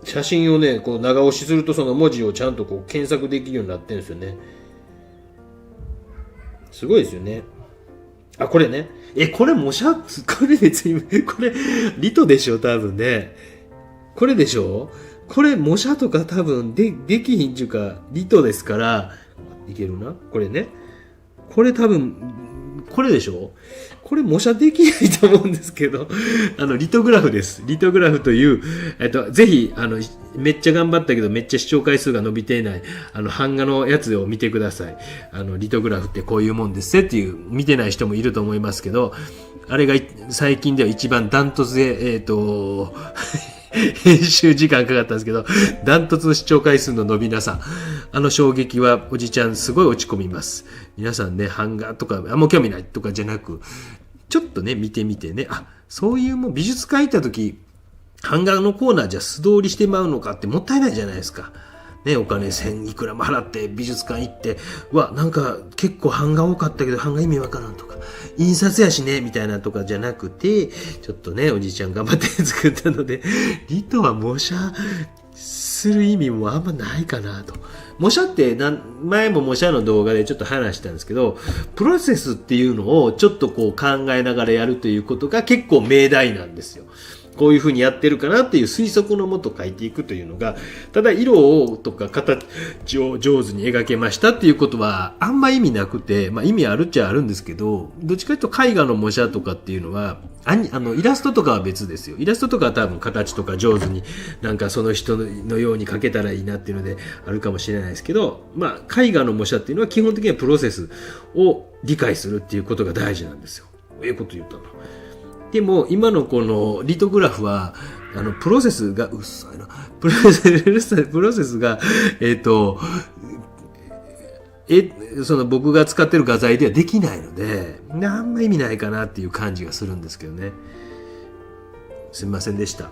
写真をね、こう長押しするとその文字をちゃんとこう検索できるようになってるんですよね。すごいですよね。これね。これ模写、これ別に、これ、リトでしょ、多分ね。これでしょ？これ模写とか多分できひんちゅうか、リトですから、いけるな？これね。これ多分、これでしょ？これ模写できないと思うんですけど、リトグラフです。リトグラフという、ぜひ、めっちゃ頑張ったけど、めっちゃ視聴回数が伸びていない、版画のやつを見てください。リトグラフってこういうもんですっていう、見てない人もいると思いますけど、あれが最近では一番ダントツで、編集時間かかったんですけど、ダントツの視聴回数の伸びなさ。衝撃はおじちゃんすごい落ち込みます。皆さんね、版画とか、もう興味ないとかじゃなく、ちょっとね、見てみてね、そういうもん、美術館行った時、版画のコーナーじゃ素通りしてまうのかってもったいないじゃないですか。ね、お金1000いくらも払って美術館行って、なんか結構版画多かったけど版画意味わからんとか、印刷やしね、みたいなとかじゃなくて、ちょっとね、おじいちゃん頑張って作ったので、リトは模写する意味もあんまないかなと。模写って前も模写の動画でちょっと話したんですけど、プロセスっていうのをちょっとこう考えながらやるということが結構命題なんですよ。こういう風にやってるかなっていう推測のもと書いていくというのが、ただ色をとか形を上手に描けましたっていうことはあんま意味なくて、意味あるっちゃあるんですけど、どっちかというと絵画の模写とかっていうのは、イラストとかは別ですよ。イラストとかは多分形とか上手になんかその人のように描けたらいいなっていうのであるかもしれないですけど、絵画の模写っていうのは基本的にはプロセスを理解するっていうことが大事なんですよ。こと言ったの。でも今のこのリトグラフはプロセスがプロセスがその僕が使ってる画材ではできないので、あんま意味ないかなっていう感じがするんですけどね。すみませんでした。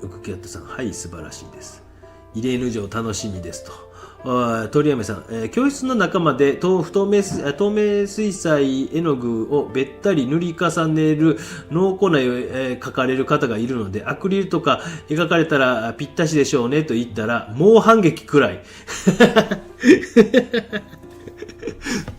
ウクキャットさん、はい、素晴らしいです。異例の上楽しみですと。鳥山さん、教室の中まで透明水彩絵の具をべったり塗り重ねる濃厚な絵を、描かれる方がいるので、アクリルとか描かれたらぴったしでしょうねと言ったら、もう反撃くらい。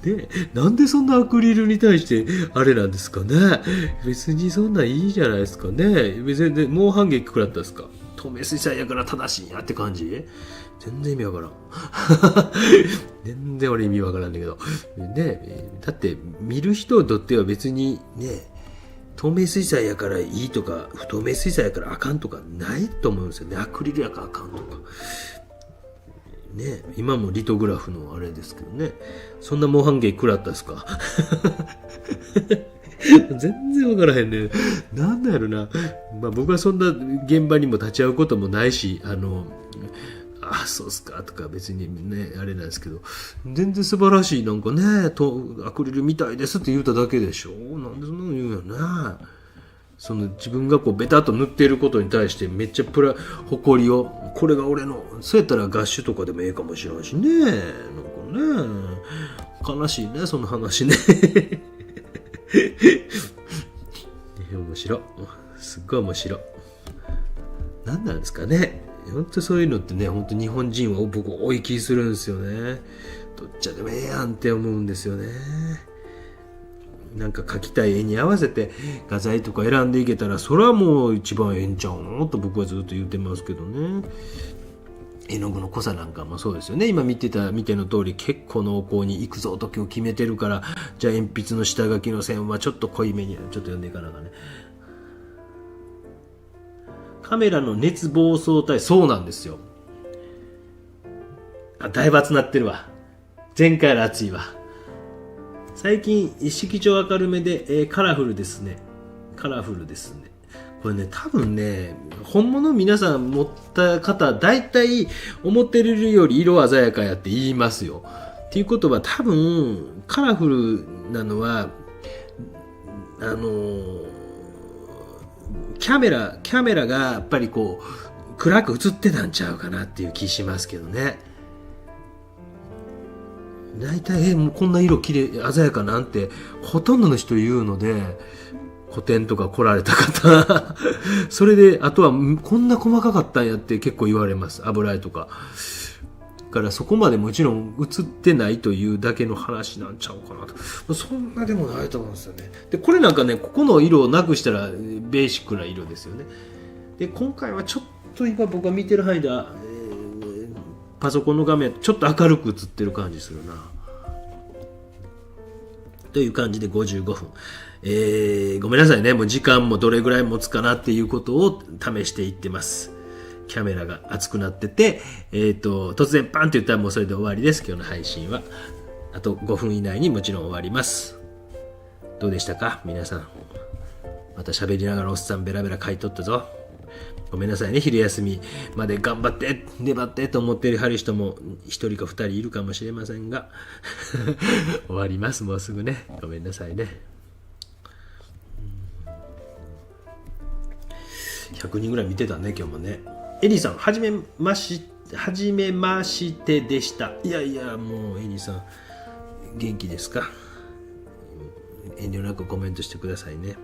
で、なんでそんなアクリルに対してあれなんですかね。別にそんなんいいじゃないですかね。別にもう反撃くらったですか。透明水彩やから正しいなって感じ。全然意味わからん。全然俺意味わからんだけど。ね、だって見る人にとっては別にね、透明水彩やからいいとか、不透明水彩やからあかんとかないと思うんですよね。アクリルやからあかんとか。ね、今もリトグラフのあれですけどね。そんな猛反撃食らったですか？全然わからへんね。なんだろうな。僕はそんな現場にも立ち会うこともないし、あ、そうっすかとか別にね、あれなんですけど、全然素晴らしい、なんかね、アクリルみたいですって言うただけでしょ。なんでそんなの言うよね。その自分がこうベタっと塗っていることに対してめっちゃ誇りを、これが俺の、そうやったら合手とかでもええかもしれんしね。なんかね、悲しいね、その話ね。面白い。すっごい面白い。何なんですかね。本当そういうのってね、本当日本人は僕多い気するんですよね。どっちでもええやんって思うんですよね。なんか描きたい絵に合わせて画材とか選んでいけたら、それはもう一番ええんちゃうのと僕はずっと言ってますけどね。絵の具の濃さなんかもそうですよね。今見ての通り結構濃厚にいくぞと今日決めてるから、じゃあ鉛筆の下書きの線はちょっと濃いめにちょっと読んでいかながね。カメラの熱暴走帯、そうなんですよ。だいぶ熱なってるわ。前回より熱いわ。最近色調明るめで、カラフルですね。カラフルですね。これね、多分ね、本物皆さん持った方、大体思ってるより色鮮やかやって言いますよ。っていうことは多分カラフルなのはキャメラがやっぱりこう暗く映ってたんちゃうかなっていう気しますけどね。大体もうこんな色綺麗鮮やかなんてほとんどの人言うので、個展とか来られた方それであとはこんな細かかったんやって結構言われます。油絵とかからそこまでもちろん映ってないというだけの話なんちゃうかなと。そんなでもないと思うんですよね。でこれなんかね、ここの色をなくしたらベーシックな色ですよね。で今回はちょっと今僕が見てる範囲では、パソコンの画面ちょっと明るく映ってる感じするなという感じで55分、ごめんなさいね、もう時間もどれぐらい持つかなっていうことを試していってます。キャメラが熱くなってて、突然パンって言ったらもうそれで終わりです。今日の配信はあと5分以内にもちろん終わります。どうでしたか皆さん。また喋りながらおっさんベラベラ書いとったぞ。ごめんなさいね、昼休みまで頑張って粘ってと思ってはる人も1人か2人いるかもしれませんが終わります。もうすぐね、ごめんなさいね。100人ぐらい見てたね今日もね。エリーさん、はじめましてでした。いやいや、もうエリーさん元気ですか。遠慮なくコメントしてくださいね。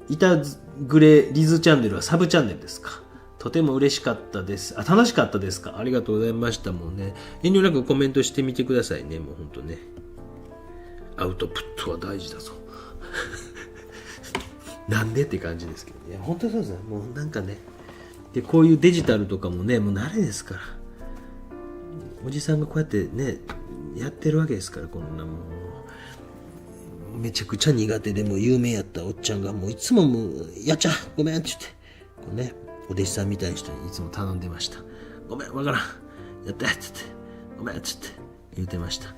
いたぐれリズチャンネルはサブチャンネルですか。とても嬉しかったです。楽しかったですか。ありがとうございました。もうね、遠慮なくコメントしてみてくださいね。もうほんとね、アウトプットは大事だぞなんでって感じですけど、いや本当そうですね。もうなんかね、でこういうデジタルとかもね、もう慣れですから。おじさんがこうやってねやってるわけですから。こんなもうめちゃくちゃ苦手でも有名やったおっちゃんがもういつももうやっちゃごめんって言ってこうね、お弟子さんみたいな人にいつも頼んでました。ごめんわからんやったって言ってごめんって言ってました。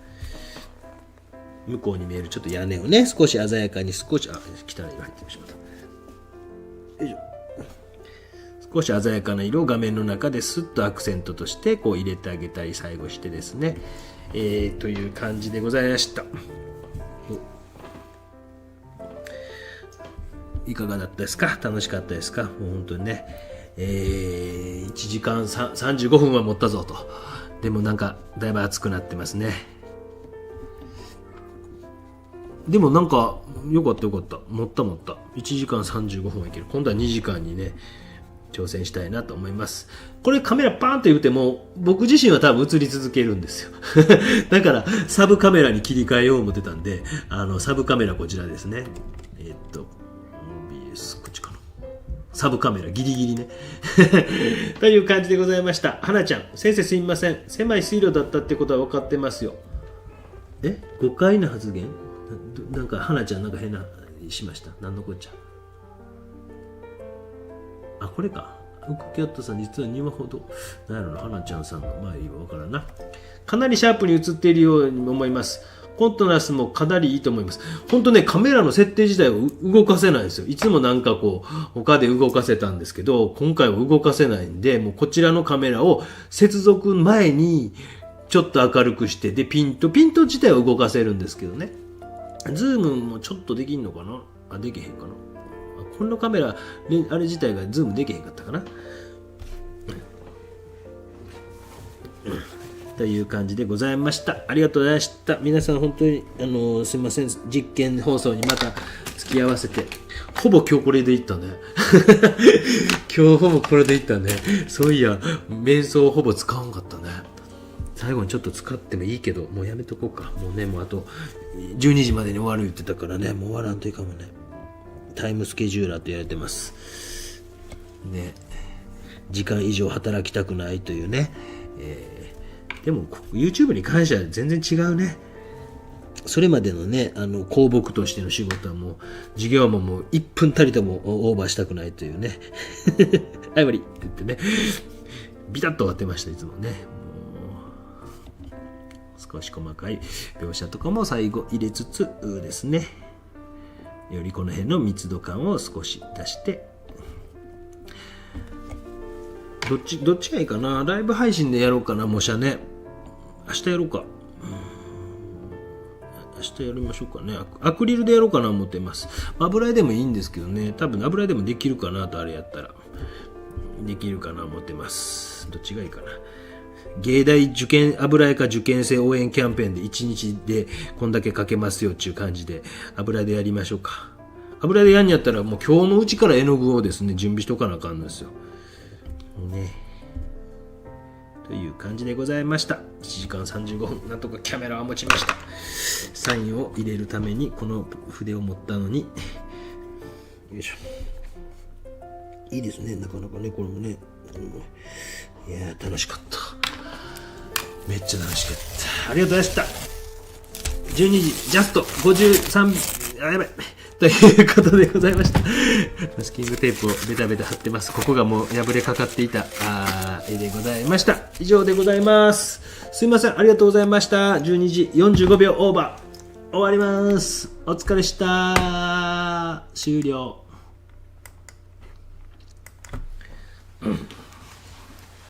向こうに見えるちょっと屋根をね、少し鮮やかに少し汚い色入ってしまった。よいしょ。少し鮮やかな色を画面の中でスッとアクセントとしてこう入れてあげたり最後してですね、という感じでございました。いかがだったですか。楽しかったですか。もう本当にね、1時間35分は持ったぞと。でもなんかだいぶ暑くなってますね。でもなんかよかった持った1時間35分はいける。今度は2時間にね挑戦したいなと思います。これカメラパーンと言っても僕自身は多分映り続けるんですよだからサブカメラに切り替えよう思ってたんで、サブカメラこちらですね。OBS こっちかな。サブカメラギリギリねという感じでございました。花ちゃん、先生すみません、狭い水路だったってことは分かってますよ。誤解な発言なんか花ちゃんなんか変なしました。何のこっちゃ。あ、これか。ウクキャットさん実は2話ほどなんやろな、花ちゃんさんのまあいいわからんな。かなりシャープに映っているように思います。コントラストもかなりいいと思います。本当ね、カメラの設定自体を動かせないんですよ。いつもなんかこう、他で動かせたんですけど、今回は動かせないんで、もうこちらのカメラを接続前にちょっと明るくして、で、ピント自体は動かせるんですけどね。ズームもちょっとできんのかなあ、できへんかな。このカメラ、あれ自体がズームできへんかったかな。という感じでございました。ありがとうございました。皆さん本当にすいません。実験放送にまた付き合わせて、ほぼ今日これでいったね。今日ほぼこれでいったね。そういや瞑想ほぼ使わんかったね。最後にちょっと使ってもいいけど、もうやめとこうか。もうね、もうあと12時までに終わる言ってたからね、もう終わらんといかもね。タイムスケジューラーと言われてますね。時間以上働きたくないというね。でも YouTube に関しては全然違うね。それまでのね、公僕としての仕事はもう、授業はもう1分たりともオーバーしたくないというね。はい、終わりって言ってね、ビタッと終わってました、いつもね。少し細かい描写とかも最後入れつつですね、よりこの辺の密度感を少し出して、どっちがいいかな。ライブ配信でやろうかな、模写ね。明日やろうか。明日やりましょうかね。アクリルでやろうかな思ってます。油絵でもいいんですけどね。多分油絵でもできるかなと、あれやったら。できるかな思ってます。どっちがいいかな。芸大受験、油絵か受験生応援キャンペーンで1日でこんだけかけますよっていう感じで、油絵でやりましょうか。油絵でやんやったらもう今日のうちから絵の具をですね、準備しとかなあかんのですよ。ね。という感じでございました。1時間35分、なんとかキャメラは持ちました。サインを入れるためにこの筆を持ったのに、よいしょ。いいですね、なかなかね、これもね。いやー、楽しかった。めっちゃ楽しかった。ありがとうございました。12時、ジャスト53、やばい。ということでございました。マスキングテープをベタベタ貼ってます。ここがもう破れかかっていた絵でございました。以上でございます。すいません。ありがとうございました。12時45秒オーバー。終わります。お疲れした。終了。